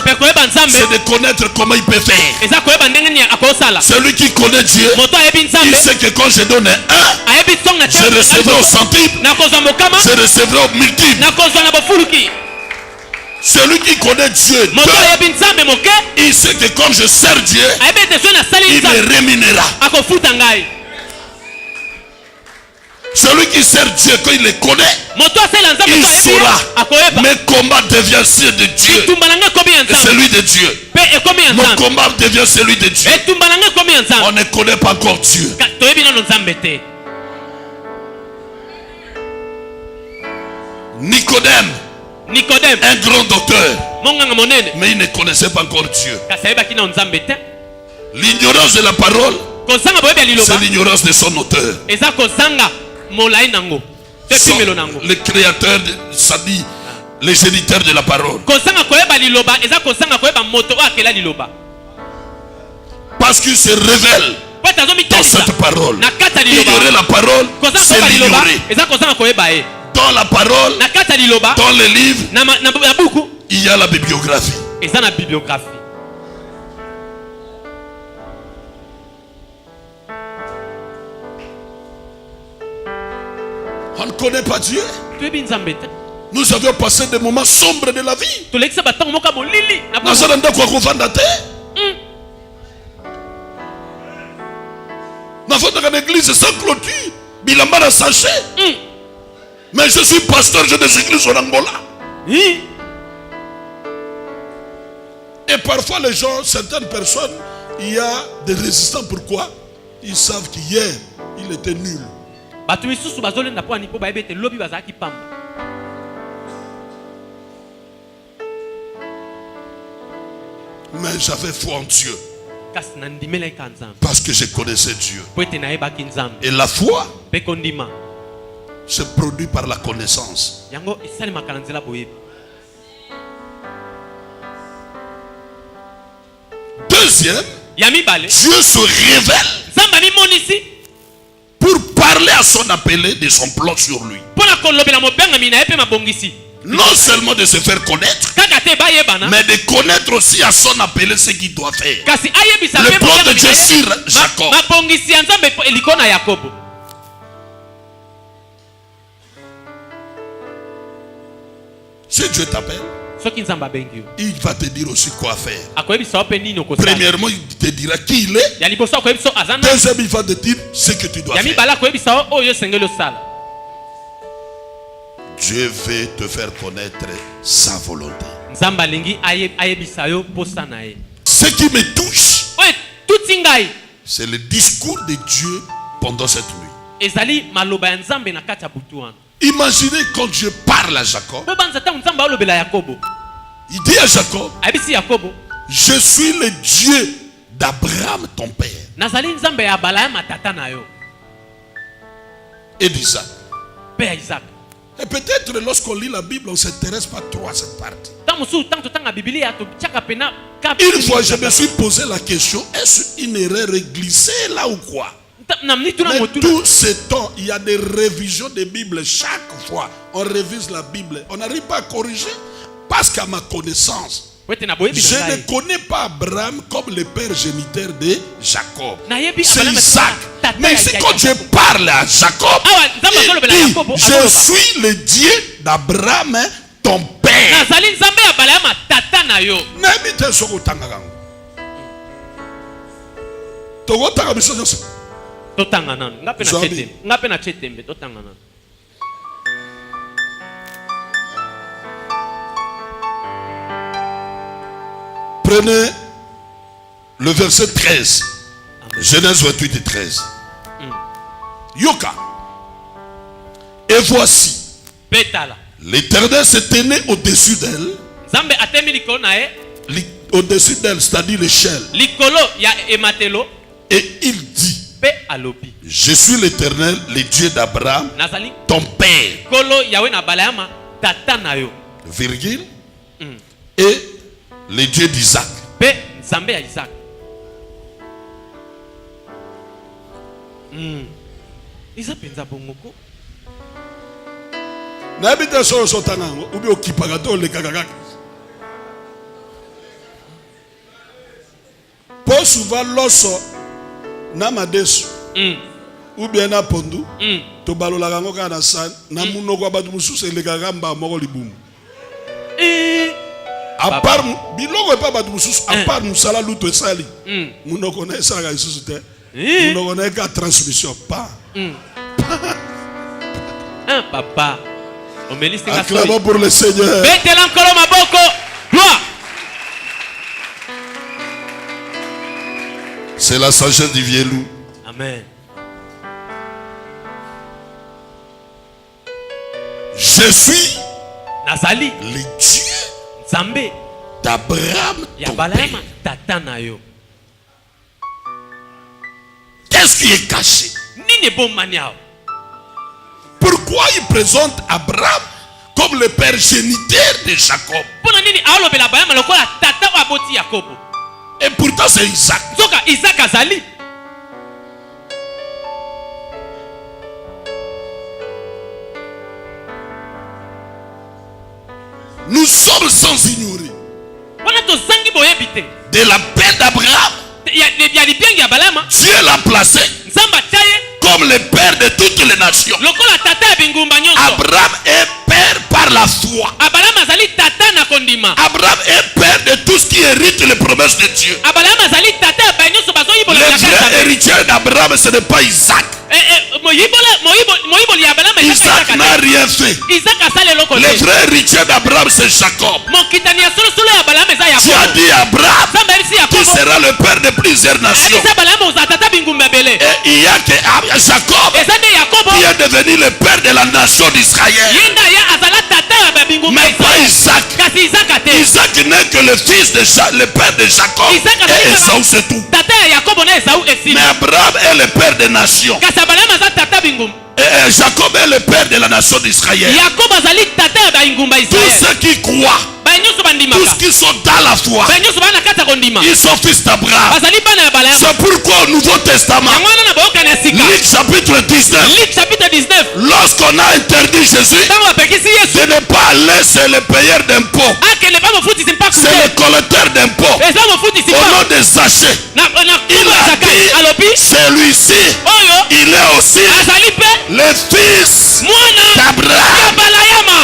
Speaker 4: c'est de connaître comment il peut faire. Celui qui connaît Dieu, il sait que quand je donne un, je recevrai au centime, je recevrai au multiple. Celui qui connaît Dieu, il sait que comme je sers Dieu, il me rémunérera. Celui qui sert Dieu, quand il le connaît, il saura. Mes combats deviennent ceux de Dieu et celui de Dieu. Mon combat devient celui de Dieu. On ne connaît pas encore Dieu. Nicodème, un grand docteur, mais il ne connaissait pas encore Dieu. L'ignorance de la parole, c'est l'ignorance de son auteur. Le créateur, ça dit, le géniteur de la parole. Parce qu'il se révèle dans cette parole. Ignorer la parole, c'est l'ignorer. Dans la parole, dans les livres, il y a la bibliographie. On ne connaît pas Dieu. Nous avions passé des moments sombres de la vie. Nous avons dans l'église sans clôture. Bilamba n'a sachet. Mais je suis pasteur, j'ai des églises en Angola. Et parfois les gens, certaines personnes, il y a des résistants. Pourquoi? Ils savent qu'hier, il était nul.
Speaker 3: bato misusu bazolenda po ani po bayebe te lobi bazalaki pamba.
Speaker 4: Mais j'avais foi en Dieu.
Speaker 3: Kasi nandimelaka nzambe
Speaker 4: Parce que je connaissais Dieu.
Speaker 3: po ete nayebaki nzambe
Speaker 4: Et la foi
Speaker 3: mpe kondima
Speaker 4: se produit par la connaissance.
Speaker 3: yango esalemaka na nzela boyebi.
Speaker 4: Deuxième,
Speaker 3: Ya mibale
Speaker 4: Dieu se révèle
Speaker 3: nzambe amimonisi
Speaker 4: pour parler à son appelé de son plan sur lui.
Speaker 3: mpo na kolobela mobengami na ye mpe mabongisi
Speaker 4: Non seulement de se faire connaître,
Speaker 3: kaka te bayebana
Speaker 4: mais de connaître aussi à son appelé ce qu'il doit faire.
Speaker 3: kasi ayebisa
Speaker 4: Le
Speaker 3: mpe
Speaker 4: plan de
Speaker 3: mobengami
Speaker 4: Dieu
Speaker 3: na ye
Speaker 4: sur Jacob.
Speaker 3: mabongisi ya nzambe eliko na yakobo.
Speaker 4: Si Dieu t'appelle,
Speaker 3: soki nzambe abengi yo
Speaker 4: il va te dire aussi quoi faire.
Speaker 3: akoyebisa yo mpe nini okosala.
Speaker 4: Premièrement, il te dira qui il est.
Speaker 3: Ya liboso akoyebisa yo aza nani.
Speaker 4: Deuxième, il va te dire ce que tu dois
Speaker 3: Ya
Speaker 4: faire.
Speaker 3: mibale akoyebisa yo oyo esengeli osala.
Speaker 4: Dieu veut te faire connaître sa volonté.
Speaker 3: nzambe alingi ayebisa yo posa na ye.
Speaker 4: Ce qui me touche,
Speaker 3: oyo tuti ngai
Speaker 4: c'est le discours de Dieu pendant cette nuit.
Speaker 3: ezali maloba ya nzambe na kati ya butu wana.
Speaker 4: Imaginez quand Dieu parle à Jacob.
Speaker 3: po banza ntango nzambe aolobela yakobo
Speaker 4: Il dit à Jacob,
Speaker 3: ayebisi yakobo
Speaker 4: je suis le Dieu d'Abraham, ton père,
Speaker 3: nazali nzambe ya bala ya matata na yo
Speaker 4: et d'Isaac.
Speaker 3: mpe ya isaka.
Speaker 4: Et peut-être lorsqu'on lit la Bible, on ne s'intéresse pas trop à cette partie.
Speaker 3: ntango mosusu ntango totanga bibilia totiaka pena
Speaker 4: Une fois, je me suis posé la question, est-ce une erreur glissée là ou quoi?
Speaker 3: namni tuna
Speaker 4: Mais
Speaker 3: motuna
Speaker 4: tout ce temps, il y a des révisions de Bible. Chaque fois, on révise la Bible. On n'arrive pas à corriger parce qu'à ma connaissance,
Speaker 3: po ete na boyebi
Speaker 4: je
Speaker 3: na
Speaker 4: ne
Speaker 3: ngai
Speaker 4: connais pas Abraham comme le père géniteur de Jacob.
Speaker 3: nayebi
Speaker 4: C'est
Speaker 3: Abraham
Speaker 4: Isaac.
Speaker 3: tata
Speaker 4: Mais
Speaker 3: ya
Speaker 4: c'est
Speaker 3: Jacob.
Speaker 4: quand Dieu parle à Jacob,
Speaker 3: Awa, nzambe azolobela
Speaker 4: il
Speaker 3: Yakobo,
Speaker 4: dit, je
Speaker 3: azoloba.
Speaker 4: suis le Dieu d'Abraham, hein, ton père.
Speaker 3: nazali nzambe ya bala ya matata na yo.
Speaker 4: Nayebi te soki otangaka yango. Tokotanga biso nyonso.
Speaker 3: totanga nanu nga mpe na
Speaker 4: Zobi.
Speaker 3: tie tembe nga mpe na tie tembe totanga nanu.
Speaker 4: Prenez le verset 13. Genèse 28 et 13. Yoka. Et voici,
Speaker 3: mpe tala
Speaker 4: l'Éternel se tenait au-dessus d'elle,
Speaker 3: nzambe atemi likolo na ye
Speaker 4: au-dessus d'elle, c'est-à-dire l'échelle.
Speaker 3: likolo ya ematelo
Speaker 4: Et il dit,
Speaker 3: mpe alobi
Speaker 4: je suis l'Éternel, le Dieu d'Abraham,
Speaker 3: nazali
Speaker 4: ton père,
Speaker 3: nkolo yawe na bala ya matata na yo
Speaker 4: virgule, et le Dieu d'Isaac.
Speaker 3: mpe nzambe ya isaka. eza mpenza bongoko
Speaker 4: nayebi te soki osotanga yango ubi okipaka te olekaka kaka mpo souvent loso na madesu ubie na pondu tobalolaka yango kaka na sani na munoko ya bato mosusu elekaka mbaa moko libumu apart biloko epa bato mosusu apart mosala lutu esali munoko na esalaka lisusu te munoko na eka transmission pa
Speaker 3: papa omelisinga
Speaker 4: acclamons pour le Seigneur.
Speaker 3: betela nkolo maboko gloire.
Speaker 4: C'est la sagesse du vieux loup.
Speaker 3: amen.
Speaker 4: Je suis
Speaker 3: nazali
Speaker 4: le Dieu
Speaker 3: nzambe
Speaker 4: d'Abraham,
Speaker 3: ya
Speaker 4: ton
Speaker 3: bala ya
Speaker 4: père.
Speaker 3: matata na yo.
Speaker 4: Qu'est-ce qui est caché?
Speaker 3: nini ebombani awa?
Speaker 4: Pourquoi il présente Abraham comme le père géniteur de Jacob?
Speaker 3: mpona nini aolobela bayama lokola tata oyo aboti yakobo?
Speaker 4: Et pourtant c'est Isaac.
Speaker 3: nzoka isaka azali.
Speaker 4: Nous sommes sans ignorer
Speaker 3: wana tozangi boyebi te
Speaker 4: de la paix d'Abraham.
Speaker 3: ya libiangi ya balama
Speaker 4: Dieu l'a placé
Speaker 3: nzambe atia ye
Speaker 4: comme le père de toutes les nations.
Speaker 3: lokola tata ya bingumba nyonso.
Speaker 4: Abraham est père par la foi.
Speaker 3: abalama azali tata na kondima.
Speaker 4: Abraham est père de tout ce qui hérite les promesses de Dieu.
Speaker 3: abalama azali tata ya baye nyonso bazoyibola
Speaker 4: Le vrai héritier d'Abraham, ce n'est pas Isaac.
Speaker 3: moyiboli ya balama
Speaker 4: Isaac
Speaker 3: asalaka
Speaker 2: n'a rien fait.
Speaker 3: Isaac asala eloko
Speaker 2: Le
Speaker 3: te
Speaker 2: vrai héritier d'Abraham, c'est Jacob.
Speaker 3: mokitani ya solosolo ya balamu eza
Speaker 2: Tu as
Speaker 3: yakobo
Speaker 2: dit à Abraham,
Speaker 3: nzambe ayebisi
Speaker 2: tu
Speaker 3: yakobo
Speaker 2: seras le père de plusieurs nations.
Speaker 3: ayebisa balamu ozala tata bingumba ebele
Speaker 2: Et il y a que Jacob
Speaker 3: eza nde yakobo
Speaker 2: qui est devenu le père de la nation d'Israël.
Speaker 3: ye nde ya azala tata ya babingumba
Speaker 2: Mais pas Isaac.
Speaker 3: kasi izaka te
Speaker 2: Isaac n'est que le fils de le père de Jacob.
Speaker 3: Isaac a
Speaker 2: Et
Speaker 3: dit-
Speaker 2: Esaü, c'est tout.
Speaker 3: tata ya yakobo na esau
Speaker 2: Mais
Speaker 3: esili
Speaker 2: Abraham est le père des nations.
Speaker 3: kasi balamu aza tata bingumba
Speaker 2: Et Jacob est le père de la nation d'Israël.
Speaker 3: yakobo azali tata ya bingumba
Speaker 2: Tous
Speaker 3: israel
Speaker 2: ceux qui croient,
Speaker 3: baye nyonso
Speaker 2: tous
Speaker 3: bandimaka
Speaker 2: qui sont dans la foi,
Speaker 3: baye nyonso baa na kati ya kondima
Speaker 2: ils sont fils d'Abraham.
Speaker 3: bazali bana ya balamu
Speaker 2: C'est pourquoi au Nouveau Testament,
Speaker 3: yango wana na boyokani ya sika
Speaker 2: Luc chapitre 19,
Speaker 3: Luc chapitre 19
Speaker 2: lorsqu'on a interdit Jésus
Speaker 3: ntango bapekisi yesu
Speaker 2: de ne pas aller chez le payeur d'impôts,
Speaker 3: akende pa mofutisi mpaka
Speaker 2: c'est le collecteur d'impôts,
Speaker 3: eza mofutisi
Speaker 2: au
Speaker 3: mpa
Speaker 2: nom de Zachée,
Speaker 3: na
Speaker 2: il
Speaker 3: kombo ya
Speaker 2: a
Speaker 3: zaka
Speaker 2: dit,
Speaker 3: alobi
Speaker 2: celui-ci,
Speaker 3: oyo
Speaker 2: il est aussi
Speaker 3: azali mpe
Speaker 2: le fils
Speaker 3: mwana ya
Speaker 2: d'Abraham.
Speaker 3: balayama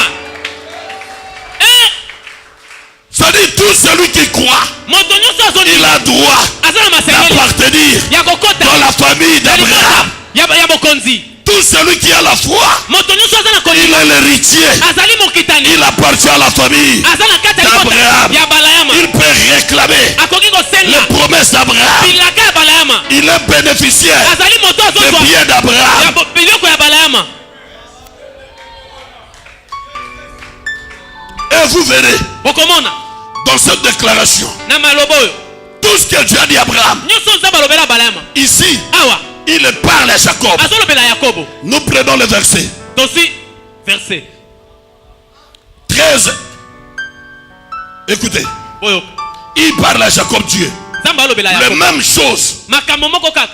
Speaker 2: C'est-à-dire tout celui qui croit,
Speaker 3: moto nyonso
Speaker 2: il
Speaker 3: azondima
Speaker 2: a droit
Speaker 3: aza na masengeli
Speaker 2: d'appartenir
Speaker 3: ya kokota
Speaker 2: dans la famille
Speaker 3: na
Speaker 2: d'Abraham.
Speaker 3: libota ya bokonzi
Speaker 2: Tout celui qui a la foi,
Speaker 3: moto nyonso aza na
Speaker 2: il
Speaker 3: kondima
Speaker 2: est l'héritier.
Speaker 3: azali mokitani
Speaker 2: Il appartient à la famille
Speaker 3: aza na kati ya libota
Speaker 2: d'Abraham.
Speaker 3: ya balayama
Speaker 2: Il peut réclamer
Speaker 3: akoki kosenga
Speaker 2: les promesses d'Abraham.
Speaker 3: bilaka ya balayama
Speaker 2: Il est bénéficiaire
Speaker 3: azali moto
Speaker 2: des
Speaker 3: azozwa
Speaker 2: biens
Speaker 3: ya
Speaker 2: d'Abraham.
Speaker 3: biloko ya balayama
Speaker 2: Et vous verrez
Speaker 3: bokomona
Speaker 2: dans cette déclaration,
Speaker 3: na maloba oyo
Speaker 2: tout ce que Dieu a dit à Abraham,
Speaker 3: nyonso nzambe alobela balayama
Speaker 2: ici,
Speaker 3: awa
Speaker 2: il parle à Jacob.
Speaker 3: azolobela yakobo
Speaker 2: Nous prenons le verset
Speaker 3: tosui verset
Speaker 2: 13. Écoutez,
Speaker 3: oyo
Speaker 2: il parle à Jacob Dieu.
Speaker 3: nzambe alobela
Speaker 2: La
Speaker 3: yakobo
Speaker 2: même chose
Speaker 3: makambo moko kaka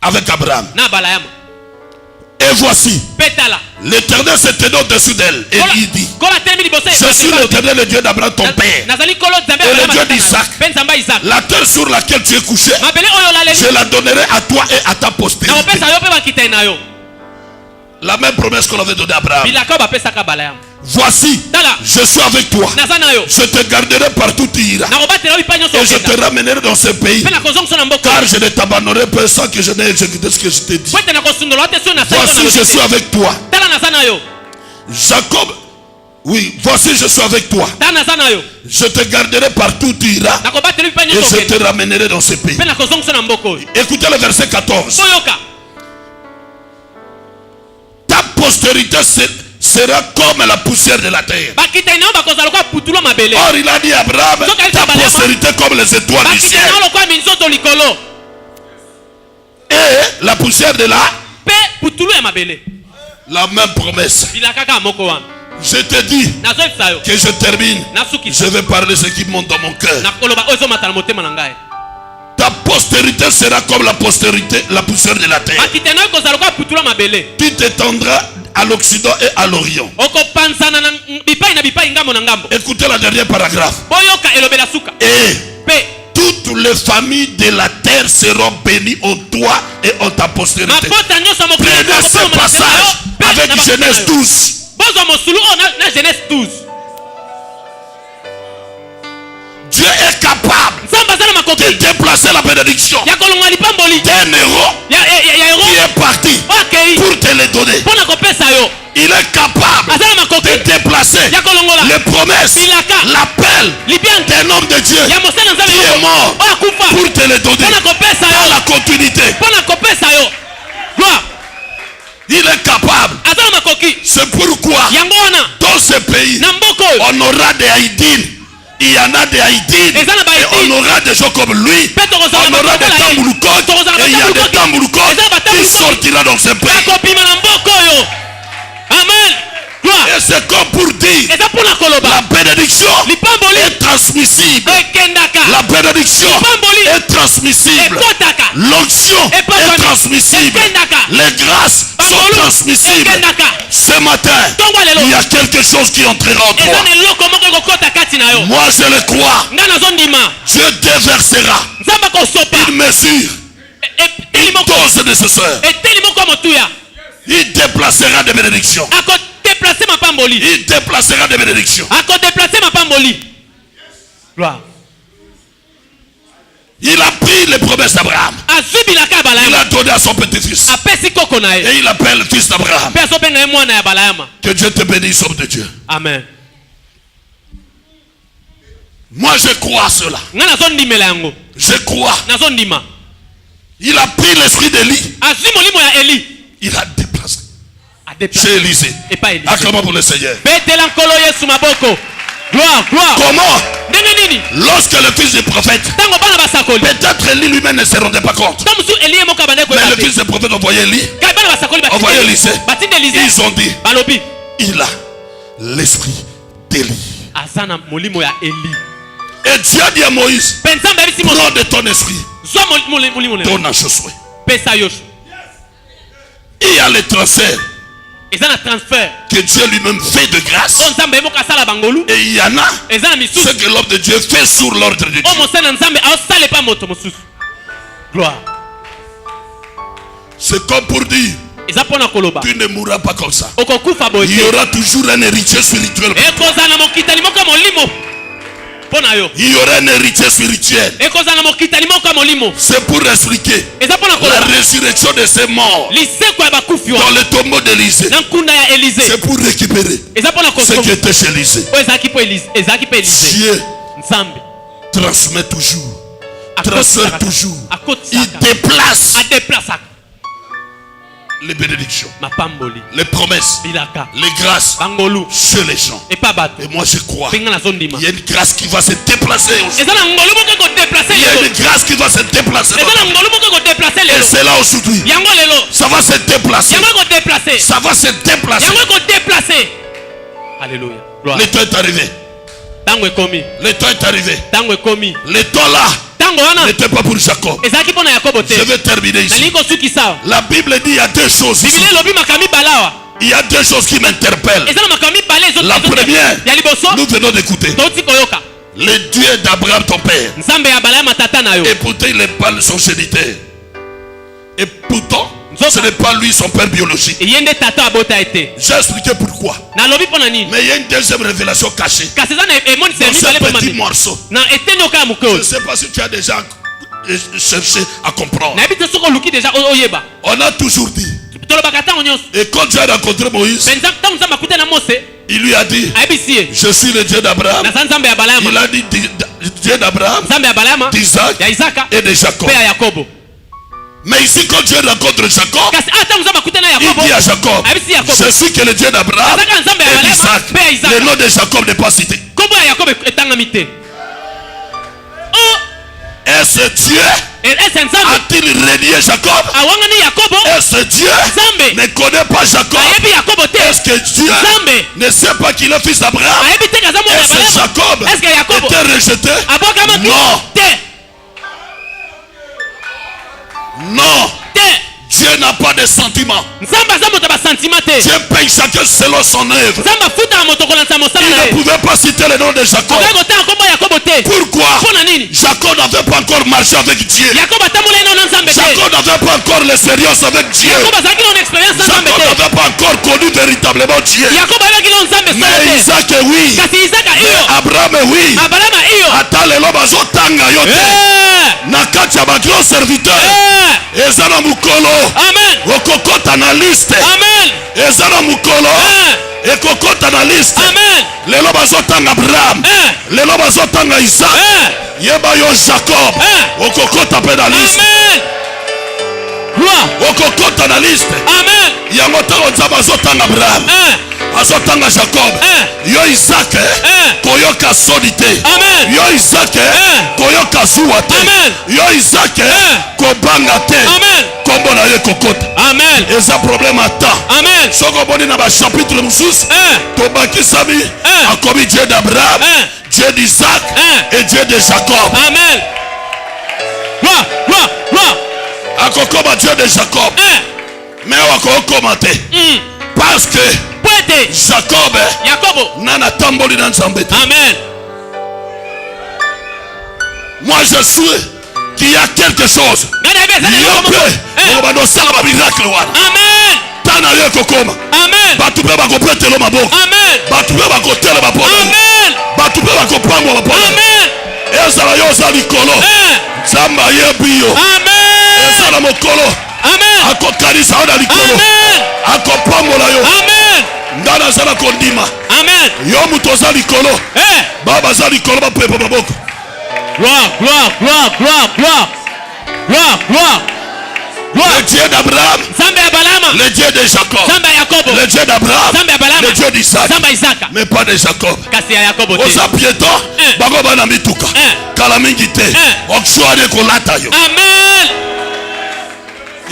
Speaker 2: avec Abraham.
Speaker 3: na balayama
Speaker 2: Et voici,
Speaker 3: mpe tala
Speaker 2: l'Éternel s'est tenu au-dessus d'elle et il dit,
Speaker 3: kola telemi liboso
Speaker 2: je suis l'Éternel, le Dieu d'Abraham, ton père.
Speaker 3: nazali kolo nzambe
Speaker 2: Et le
Speaker 3: Abraham
Speaker 2: Dieu
Speaker 3: atata na yo.
Speaker 2: d'Isaac.
Speaker 3: mpe nzambe ya isaac
Speaker 2: La terre sur laquelle tu es couché,
Speaker 3: mabele oyo olaleli
Speaker 2: je la donnerai à toi et à ta postérité.
Speaker 3: nakopesa yo mpe bakitani na yo
Speaker 2: La même promesse qu'on avait donnée à Abraham.
Speaker 3: bilaka oyo bapesaka balayama
Speaker 2: Voici,
Speaker 3: tala
Speaker 2: je suis avec toi.
Speaker 3: naza na yo
Speaker 2: Je te garderai partout où tu iras.
Speaker 3: nakobatela yo bipai nyonso
Speaker 2: Et je te
Speaker 3: okenda
Speaker 2: ramènerai dans ce pays.
Speaker 3: mpe nakozongisa na mboka
Speaker 2: Car je ne t'abandonnerai pas sans que je n'ai exécuté ce que je t'ai dit.
Speaker 3: po ete nakosundola te soki
Speaker 2: Voici, je suis avec toi.
Speaker 3: tala naza na yo
Speaker 2: Jacob, oui, voici, je suis avec toi.
Speaker 3: tala naza na yo
Speaker 2: Je te garderai partout où tu iras.
Speaker 3: nakobatela yo bipai
Speaker 2: Et
Speaker 3: nyonso
Speaker 2: je
Speaker 3: okenda
Speaker 2: te ramènerai dans ce pays.
Speaker 3: mpe nakozongisa na mboka oyo
Speaker 2: Écoutez le verset 14.
Speaker 3: boyoka
Speaker 2: Ta postérité sera comme la poussière de la terre.
Speaker 3: bakitani na yo bakozala lokola putulu ya mabele
Speaker 2: Or, il a dit à Abraham, ta postérité comme les étoiles du ciel.
Speaker 3: bakitani na yo lokola minzoto likolo
Speaker 2: Et la poussière de la,
Speaker 3: mpe putulu ya mabele
Speaker 2: la même promesse.
Speaker 3: bilaka kaka moko wana
Speaker 2: Je te dis
Speaker 3: nazoyebisa yo
Speaker 2: que je termine. Je
Speaker 3: nasukisa
Speaker 2: vais parler ce qui monte dans mon cœur.
Speaker 3: nakoloba oyo ezomata na motema na ngai
Speaker 2: Ta postérité sera comme la postérité, la poussière de la terre.
Speaker 3: bakitani na yo ekozala lokola putulu ya mabele
Speaker 2: Tu t'étendras à l'Occident et à l'Orient.
Speaker 3: okopanzana na bipai na bipai ngambo na ngambo
Speaker 2: Écoutez la dernière paragraphe.
Speaker 3: boyoka elobela suka
Speaker 2: Et
Speaker 3: mpe
Speaker 2: toutes les familles de la terre seront bénies en toi et en ta postérité.
Speaker 3: mabota nyonso mokili
Speaker 2: Prenez ce passage avec Genèse 12.
Speaker 3: bozwa mosulu oyo na genèse 12
Speaker 2: Dieu est capable
Speaker 3: nzambe aza na makoki
Speaker 2: de déplacer la bénédiction
Speaker 3: ya kolonga lipamboli
Speaker 2: d'un héros
Speaker 3: ya ero
Speaker 2: qui est parti
Speaker 3: oyo akei
Speaker 2: pour te le donner.
Speaker 3: mpo na kopesa yo
Speaker 2: Il est capable
Speaker 3: aza na makoki
Speaker 2: de déplacer
Speaker 3: ya kolongola
Speaker 2: les promesses,
Speaker 3: bilaka
Speaker 2: l'appel
Speaker 3: libianke
Speaker 2: d'un homme de Dieu
Speaker 3: ya mosali na nzambe
Speaker 2: qui est mort
Speaker 3: oyo akufa
Speaker 2: pour te le donner
Speaker 3: mpo na kopesa
Speaker 2: dans
Speaker 3: yo
Speaker 2: la continuité.
Speaker 3: mpo na kopesa yo gloire
Speaker 2: Il est capable.
Speaker 3: aza na makoki
Speaker 2: C'est pourquoi
Speaker 3: yango wana
Speaker 2: dans ce pays,
Speaker 3: na mboka oyo
Speaker 2: on aura des haïdines. Il y en a des haïdines.
Speaker 3: Eza na ba
Speaker 2: Et
Speaker 3: haïdines.
Speaker 2: on aura des gens comme lui.
Speaker 3: Mpe tokozala
Speaker 2: On aura des
Speaker 3: bato lokola ye.
Speaker 2: tamboulokos.
Speaker 3: Tokozala
Speaker 2: Et il y a des
Speaker 3: bato
Speaker 2: tamboulokos
Speaker 3: Eza bato
Speaker 2: qui
Speaker 3: lokola.
Speaker 2: sortira dans ce pays.
Speaker 3: akopima na mboka oyo amen gloire
Speaker 2: Et c'est comme pour dire,
Speaker 3: eza mpona
Speaker 2: la
Speaker 3: koloba
Speaker 2: bénédiction
Speaker 3: lipamboli
Speaker 2: est transmissible.
Speaker 3: ekendaka
Speaker 2: La bénédiction
Speaker 3: Lipamboli.
Speaker 2: est transmissible.
Speaker 3: ekotaka
Speaker 2: L'onction
Speaker 3: Epamboli.
Speaker 2: est transmissible.
Speaker 3: Ekendaka.
Speaker 2: Les grâces sont
Speaker 3: Pambolu.
Speaker 2: transmissibles.
Speaker 3: Ekendaka.
Speaker 2: Ce matin,
Speaker 3: Tongo lelo.
Speaker 2: il y a quelque chose qui entrera en toi.
Speaker 3: eza na eloko moko ekokota kati na yo
Speaker 2: Moi, je le crois.
Speaker 3: ngai nazondima
Speaker 2: Dieu déversera
Speaker 3: nzambe akosopa
Speaker 2: une mesure,
Speaker 3: eteli
Speaker 2: une
Speaker 3: moko
Speaker 2: dose nécessaire.
Speaker 3: eteli moko ya motuya
Speaker 2: Il déplacera des bénédictions.
Speaker 3: akodeplace mapamboli
Speaker 2: Il déplacera des bénédictions.
Speaker 3: akodeplace mapamboli gloire
Speaker 2: Il a pris les promesses d'Abraham. Il a donné à son petit-fils. Et il appelle le fils d'Abraham. Que Dieu te bénisse, homme de Dieu.
Speaker 3: Amen.
Speaker 2: Moi je crois à cela. Je crois. Il a pris l'esprit d'Élie. Il a déplacé. Chez Élisée. Acclamons pour le Seigneur.
Speaker 3: Gloire, gloire.
Speaker 2: Comment? Lorsque le fils du prophète, peut-être Élie lui-même ne se rendait pas compte. Mais le fils du prophète envoyait Élie, envoyait Élisée. Ils ont dit, il a l'esprit d'Élie. Et Dieu a dit à Moïse, prends de ton esprit, donne à Josué. Il y a le transfert que Dieu lui-même fait de grâce. Et il y en a ce que l'homme de Dieu fait sur l'ordre de Dieu.
Speaker 3: Gloire.
Speaker 2: C'est comme pour dire, tu ne mourras pas comme ça. Il y aura toujours un héritier spirituel. Il y aura un héritier spirituel. C'est pour expliquer la résurrection de ces morts dans le tombeau d'Élisée. C'est pour récupérer ce qui était chez Élisée. Dieu transmet toujours, transfère toujours. Il déplace les bénédictions, les promesses, les grâces chez les gens. Et moi je crois, il y a une grâce qui va se déplacer aussi. Il y a une grâce qui va se déplacer. Et c'est là aujourd'hui. Ça va se déplacer. Ça va se déplacer.
Speaker 3: Alléluia.
Speaker 2: Le temps est arrivé. Le temps est arrivé. Le temps là n'était pas pour Jacob. Je vais terminer ici. La Bible dit il y a deux choses ici. Il y a deux choses qui m'interpellent. La première, nous venons d'écouter. Le Dieu d'Abraham ton père. Et pourtant il n'est pas son géniteur. Et pourtant ce n'est pas lui son père biologique. J'ai expliqué pourquoi. Mais il y a une deuxième révélation cachée dans ce petit morceau. Je ne sais pas si tu as déjà cherché à comprendre. On a toujours dit, et quand Dieu a rencontré Moïse, il lui a dit, je suis le Dieu d'Abraham. Il a dit Dieu d'Abraham, d'Isaac et de Jacob. Mais ici, quand Dieu rencontre Jacob, il dit à Jacob, je suis que le Dieu d'Abraham et d'Isaac. Le nom de Jacob n'est pas cité. Est-ce Dieu a-t-il renié Jacob? Est-ce Dieu ne connaît pas Jacob? Est-ce que Dieu ne sait pas qu'il est fils d'Abraham? Est-ce que Jacob était rejeté? Non. Non. Dieu n'a pas de sentiments. Dieu paye chacun selon son œuvre. Il ne pouvait pas citer le nom de Jacob. Pourquoi? Jacob n'avait pas encore marché avec Dieu. Jacob n'avait pas encore l'expérience avec Dieu. Jacob n'avait pas encore connu véritablement Dieu. Mais Isaac oui. Mais Abraham oui. Attends le loba zotanga yote. Nakati ya bagro serviteur. Ezana mukolo.
Speaker 3: Amen.
Speaker 2: Okokota na liste.
Speaker 3: Amen.
Speaker 2: Ezana mukolo. Ekokota na liste.
Speaker 3: Amen.
Speaker 2: Lelo bazotanga Abraham. Lelo bazotanga Isaac. Yeba yo Jacob. Okokota pe na liste.
Speaker 3: Amen. Gloire.
Speaker 2: Okokota na liste.
Speaker 3: Amen.
Speaker 2: Yango tango nzaba azotanga Abraham. Azotanga Jacob. Yo Isaac koyoka soni te.
Speaker 3: Amen.
Speaker 2: Yo Isaac koyoka zuwa te.
Speaker 3: Amen.
Speaker 2: Yo Isaac kobanga te.
Speaker 3: Amen.
Speaker 2: Kombo na ye kokota.
Speaker 3: Amen.
Speaker 2: Eza problème ata.
Speaker 3: Amen.
Speaker 2: Soko boni na ba chapitre mususu. Tobakisami akomi Dieu d'Abraham, Dieu d'Isaac et Dieu de Jacob.
Speaker 3: Amen. Gloire, gloire, gloire.
Speaker 2: Akokoma Dieu de Jacob. Mais wakokoma te. Parce que Jacob nana tamboli na Nzambe.
Speaker 3: Amen.
Speaker 2: Moi je suis qu'il y a quelque chose.
Speaker 3: Amen.
Speaker 2: Tana yo kokoma.
Speaker 3: Amen.
Speaker 2: Batu pe bakopetelo maboko.
Speaker 3: Amen.
Speaker 2: Batu pe bakotela maboko.
Speaker 3: Amen.
Speaker 2: Batu pe bakopangwa maboko.
Speaker 3: Amen.
Speaker 2: Ezala yo za likolo.
Speaker 4: Nzambe yebi yo.
Speaker 3: Amen.
Speaker 4: Eza na mokolo.
Speaker 3: Amen.
Speaker 4: Akokanisa yo na likolo.
Speaker 3: Amen.
Speaker 4: Akopambola yo.
Speaker 3: Amen.
Speaker 4: Ndana zala kondima.
Speaker 3: Amen.
Speaker 4: Yo muto za likolo. Baba za likolo ba pepo baboko.
Speaker 3: Gloire, gloire, gloire, gloire, gloire. Gloire, gloire.
Speaker 4: Le Dieu d'Abraham, le Dieu de Jacob, le Dieu d'Abraham, le Dieu d'Isaac, mais pas de Jacob. Osa piéton, bago bana mituka, kalamingi te, okshwade kolata yo.
Speaker 3: Amen.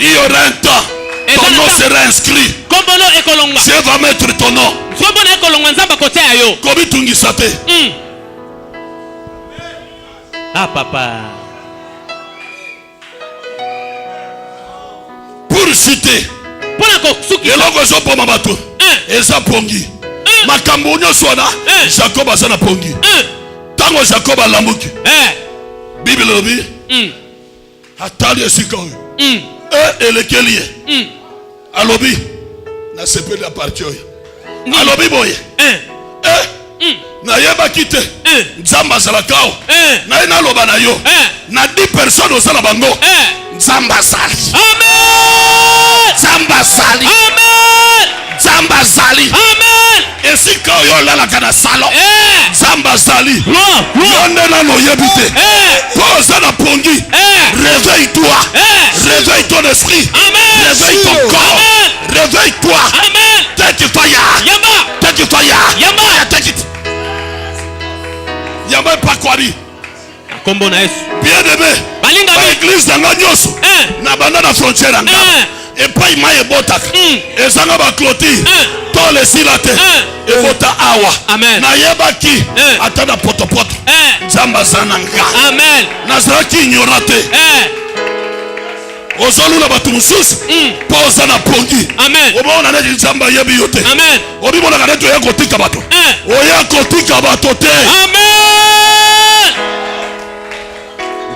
Speaker 4: Il y aura un temps, ton nom sera inscrit. Je vais mettre ton nom. Kobi tungisate.
Speaker 3: Ah papa.
Speaker 4: Pour citer eloko ezopoma bato eza pongi makambo nyonso wana Jacob aza na pongi ntango Jacob alamuki Bible elobi atali esika oyo elekeli ye alobi nasepeli aparti oyo alobi boye nayebaki te Nzambe azalaka awa naye naloba na yo na 10 personnes oza na bango Nzambe azali.
Speaker 3: Amen.
Speaker 4: Nzambe azali.
Speaker 3: Amen.
Speaker 4: Nzambe azali.
Speaker 3: Amen.
Speaker 4: Esika oyo lalaka na salon Nzambe azali.
Speaker 3: Yo
Speaker 4: nde nano oyebi te po oza na pongi. Réveille-toi. Réveille ton esprit. Réveille ton corps. Réveille-toi. Take it fire. Take it fire. Take it. Yamba pakwari.
Speaker 3: Kombo na Yesu.
Speaker 4: Bien-aimé.
Speaker 3: Balinga
Speaker 4: ba église nanga nyoso. Na banda na frontière nanga. Et pas ima ebotaka. Ezanga ba clôture. To le silate. Ebota awa.
Speaker 3: Amen.
Speaker 4: Na yebaki atana potopoto. Nzamba zananga.
Speaker 3: Amen.
Speaker 4: Nazaki ignorante. Ozolula batu mususu. Po oza na pongi.
Speaker 3: Amen.
Speaker 4: Omona na nzamba yebi yote.
Speaker 3: Amen.
Speaker 4: Obimona kana to yakotika bato. Oya kotika bato te.
Speaker 3: Amen.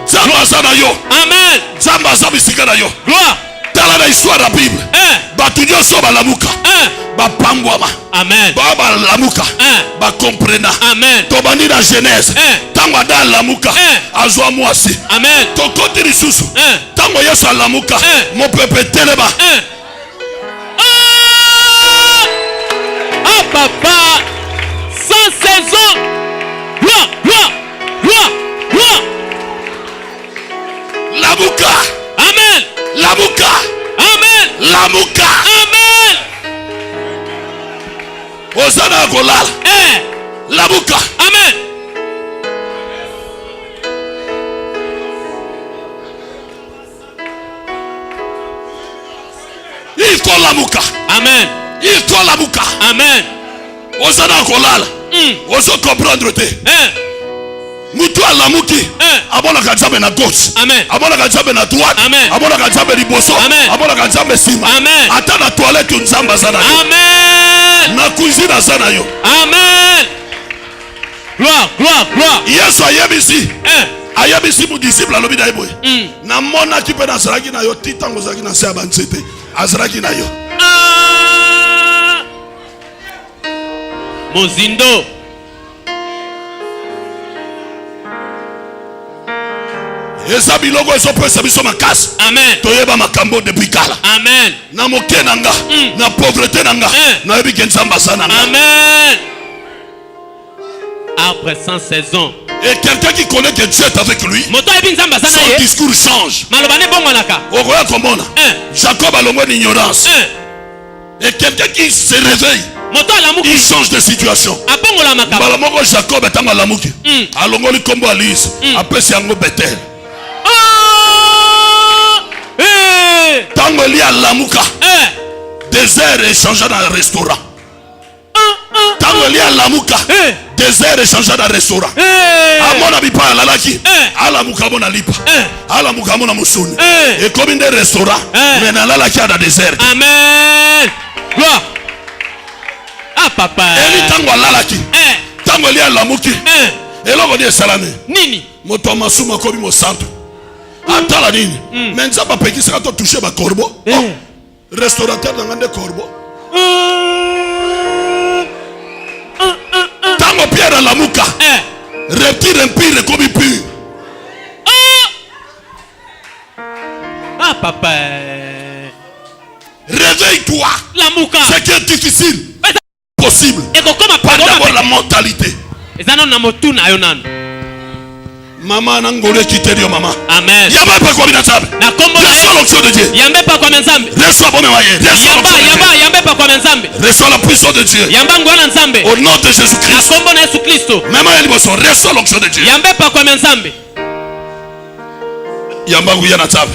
Speaker 4: Nzamba aza na yo.
Speaker 3: Amen.
Speaker 4: Nzamba aza bisika na yo.
Speaker 3: Gloire.
Speaker 4: Tala na histoire ya Bible. Bato nyonso balamuka. Bapambwama.
Speaker 3: Amen.
Speaker 4: Balamuka. Bakomprena.
Speaker 3: Amen.
Speaker 4: Tobandi na Genèse. Tango ada alamuka. Azwa mwasi.
Speaker 3: Amen.
Speaker 4: Tokoti lisusu. Tango Yesu alamuka. Mopepe teleba.
Speaker 3: Ah papa. Sans saison. Gloire, gloire, gloire, gloire.
Speaker 4: Lamuka.
Speaker 3: Amen.
Speaker 4: Lamuka.
Speaker 3: Amen.
Speaker 4: Lamuka.
Speaker 3: Amen.
Speaker 4: Osana kolala. Lamuka.
Speaker 3: Amen.
Speaker 4: Il faut lamuka.
Speaker 3: Amen.
Speaker 4: Il faut lamuka.
Speaker 3: Amen.
Speaker 4: Osana kolala. Oso comprendre te. Mutu alamuki. Abonaka Nzambe na gauche.
Speaker 3: Amen.
Speaker 4: Abonaka Nzambe na droite.
Speaker 3: Amen.
Speaker 4: Abonaka Nzambe liboso.
Speaker 3: Amen.
Speaker 4: Abonaka Nzambe sima.
Speaker 3: Amen.
Speaker 4: Ata na toilette Nzambe azana yo.
Speaker 3: Amen.
Speaker 4: Na cuisine azana yo.
Speaker 3: Amen. Gloire, gloire, gloire.
Speaker 4: Yesu ayebisi. Ayebisi mu disciple alobi na yeboye. Na mona ki pe na zalaki na yo titango zalaki na se abanzete. Azalaki na yo.
Speaker 3: Mozindo.
Speaker 4: Eza biloko ezopesa biso makasi.
Speaker 3: Amen.
Speaker 4: Toyeba makambo depuis kala.
Speaker 3: Amen.
Speaker 4: Na moke nanga, na pauvreté nanga, na yebi ke Nzambe aza nanga.
Speaker 3: Amen. Après 100 saisons.
Speaker 4: Et quelqu'un qui connaît que Dieu est avec lui, son discours change. Okoya komona. Jacob a l'homme d'ignorance. Et quelqu'un qui se réveille, il change de situation. Balamoko Jacob est en alamuki. Alongoli kombo alise. Après c'est un Bethel. Tango li alamuka. Désert est changé dans un restaurant. Tango li alamuka. Désert est changé dans un restaurant. Amona bipa alalaki. Alamuka mona lipa. Alamuka mona musuni. Et comme in des restaurants, mais nalalaki à désert.
Speaker 3: Amen. Gloire. Ah papa.
Speaker 4: Eli tango alalaki. Tango li alamuki. Eloko die salame.
Speaker 3: Nini?
Speaker 4: Moto masuma kobi mo santo. Atala nini? Mais Nzamba peki saka to toucher ba corbeau. Restaurateur dans un corbeau. Tango Pierre alamuka. Reptile impire comme pur.
Speaker 3: papa.
Speaker 4: Réveille-toi.
Speaker 3: Lamuka.
Speaker 4: Ce qui est difficile, possible.
Speaker 3: Pas
Speaker 4: d'abord la mentalité. Maman n'angolé quitter Dieu, maman.
Speaker 3: Amen.
Speaker 4: Yamba pas quoi binatsabe. Reçois l'onction de Dieu.
Speaker 3: Yamba pas quoi nzambe.
Speaker 4: Reçois bon moyen.
Speaker 3: Yamba pas quoi nzambe.
Speaker 4: Reçois la puissance de Dieu.
Speaker 3: Yamba ngwana nzambe.
Speaker 4: Au nom de Jésus-Christ.
Speaker 3: Na kombo na Yesu Kristo.
Speaker 4: Même à l'émotion, reçois l'onction de Dieu.
Speaker 3: Yamba pas quoi nzambe.
Speaker 4: Yamba nguya na tsabe.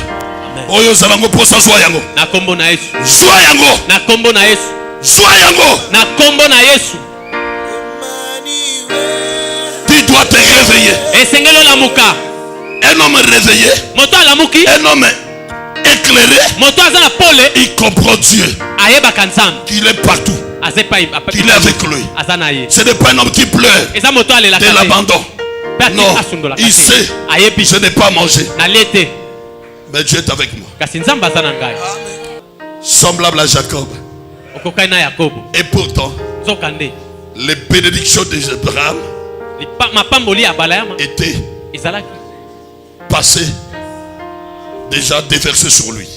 Speaker 4: Oyo zalango posa zwa yango.
Speaker 3: Na kombo na Yesu.
Speaker 4: Zwa yango.
Speaker 3: Na kombo na Yesu.
Speaker 4: Zwa yango.
Speaker 3: Na kombo na Yesu.
Speaker 4: Tu dois te réveiller.
Speaker 3: Esengelo lamuka.
Speaker 4: Un homme réveillé,
Speaker 3: Moto lamuki.
Speaker 4: un homme éclairé,
Speaker 3: Moto azana pole.
Speaker 4: il comprend Dieu.
Speaker 3: Ayeba kanzam.
Speaker 4: Qu'il est partout. Qu'il est avec lui. Ce n'est pas un homme qui pleure de l'abandon. Non, il sait. Je n'ai pas mangé. Mais Dieu est avec moi. Semblable à Jacob. Et pourtant, les bénédictions d'Abraham étaient passées, déjà déversées sur lui.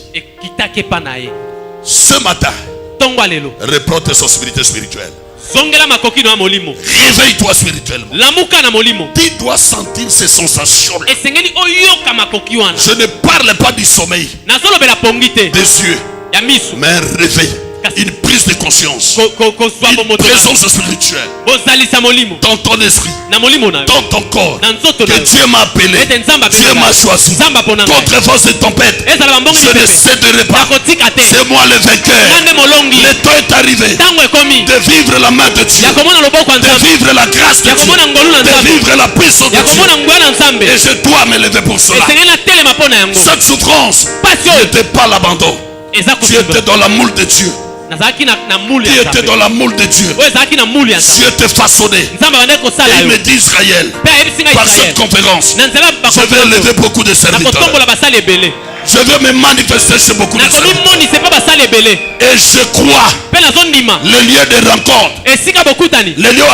Speaker 4: Ce matin, reprends tes sensibilités spirituelles. Réveille-toi spirituellement. Tu dois sentir ces sensations. Je ne parle pas du sommeil des yeux, mais un réveil, une prise de conscience, une présence spirituelle dans ton esprit, dans ton corps, que Dieu m'a appelé, Dieu m'a choisi contre force et tempête. Je ne céderai pas. C'est moi le vainqueur. Le temps est arrivé de vivre la main de Dieu, de vivre la grâce de Dieu, de vivre la puissance de Dieu. Et je dois me lever pour cela. Cette souffrance n'était pas l'abandon. Tu étais dans la moule de Dieu. Tu étais dans la moule de Dieu. Dieu t'est façonné. Et il me dit Israël, par cette conférence, je vais lever beaucoup de serviteurs. Je veux me manifester chez beaucoup de serviteurs. Et je crois le lieu de rencontre, le lieu où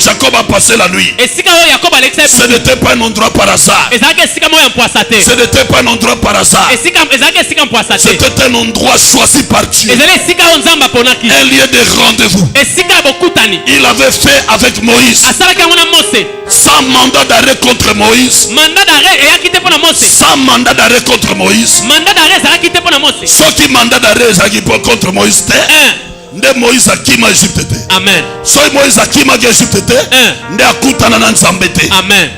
Speaker 4: Jacob a passé la nuit, ce n'était pas un endroit par hasard. Ce n'était pas un endroit par hasard. C'était un endroit choisi par Dieu, un lieu de rendez-vous. Il avait fait avec Moïse sans mandat d'arrêt contre Moïse, sans mandat d'arrêt contre Moïse. Ce qui mandat d'arrêt contre Moïse nde Moïse akima Égypte te.
Speaker 3: Amen.
Speaker 4: So Moïse akima Égypte te nde akutana na Nzambe te.
Speaker 3: Amen.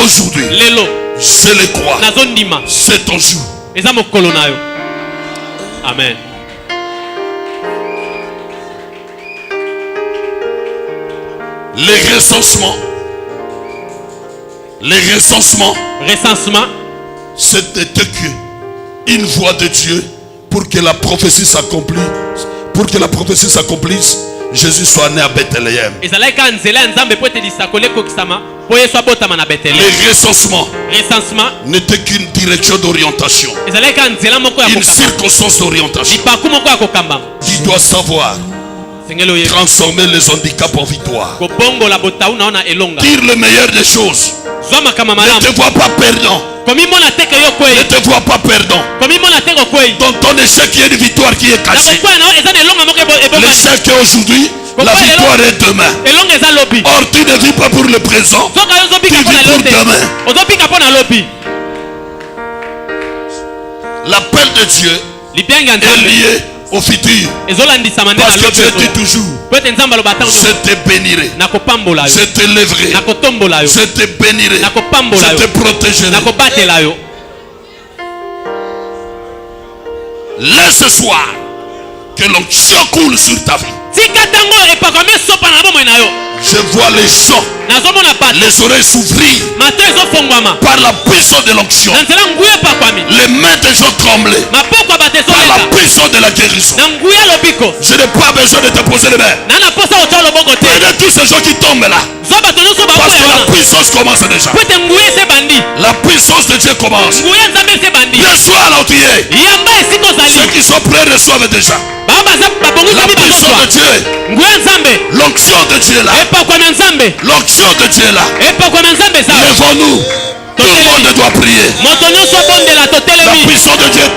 Speaker 4: Aujourd'hui,
Speaker 3: lelo
Speaker 4: je le crois, c'est ton jour.
Speaker 3: Amen.
Speaker 4: Les recensements, c'était qu'une voix de Dieu pour que la prophétie s'accomplisse. Pour que la prophétie s'accomplisse, Jésus soit né à Bethléem. Les recensements n'étaient qu'une direction d'orientation, une circonstance d'orientation. Tu dois savoir transformer les handicaps en victoire. Tire le meilleur des choses. Ne te vois pas perdant. Ne te vois pas perdant. Dans ton échec, il y a une victoire qui est cachée. L'échec est aujourd'hui, la victoire est demain. Or, tu ne vis pas pour le présent, tu vis pour demain. L'appel de Dieu est lié au futur. Parce que Dieu dit toujours, je te bénirai, je te lèverai, je te bénirai, je te protégerai. Laisse ce soir que l'onction coule sur ta vie. Je vois les gens, les oreilles s'ouvrir par la puissance de l'onction. Les mains des gens trembler par la puissance de la guérison. Je n'ai pas besoin de te poser les mains. Prenez tous ces gens qui tombent là, parce que la puissance commence déjà. La puissance de Dieu commence. Reçois là où tu es. Ceux qui sont prêts reçoivent déjà. La puissance de Dieu, l'onction de Dieu là, l'onction de Dieu là. Lèvons-nous Tout le monde doit prier. La puissance de Dieu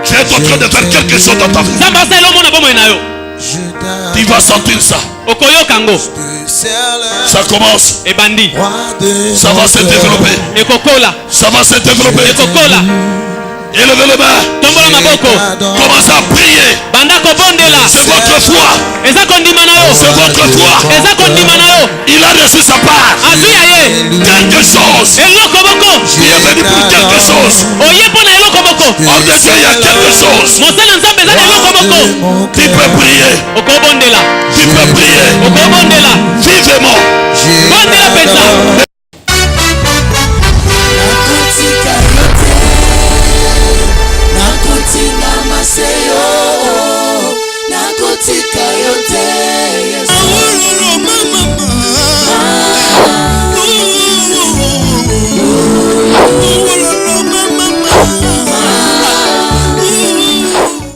Speaker 4: Dieu est en train de faire quelque chose dans ta vie. Tu vas sentir ça. Ça commence. Ça va se développer. Ça va se développer. Élevez les mains. Commencez à prier. C'est votre foi. C'est votre foi. Il a reçu sa part. Quelque chose. Il est venu pour quelque chose. Hors de Dieu, il y a quelque chose. Tu peux prier. Tu peux prier.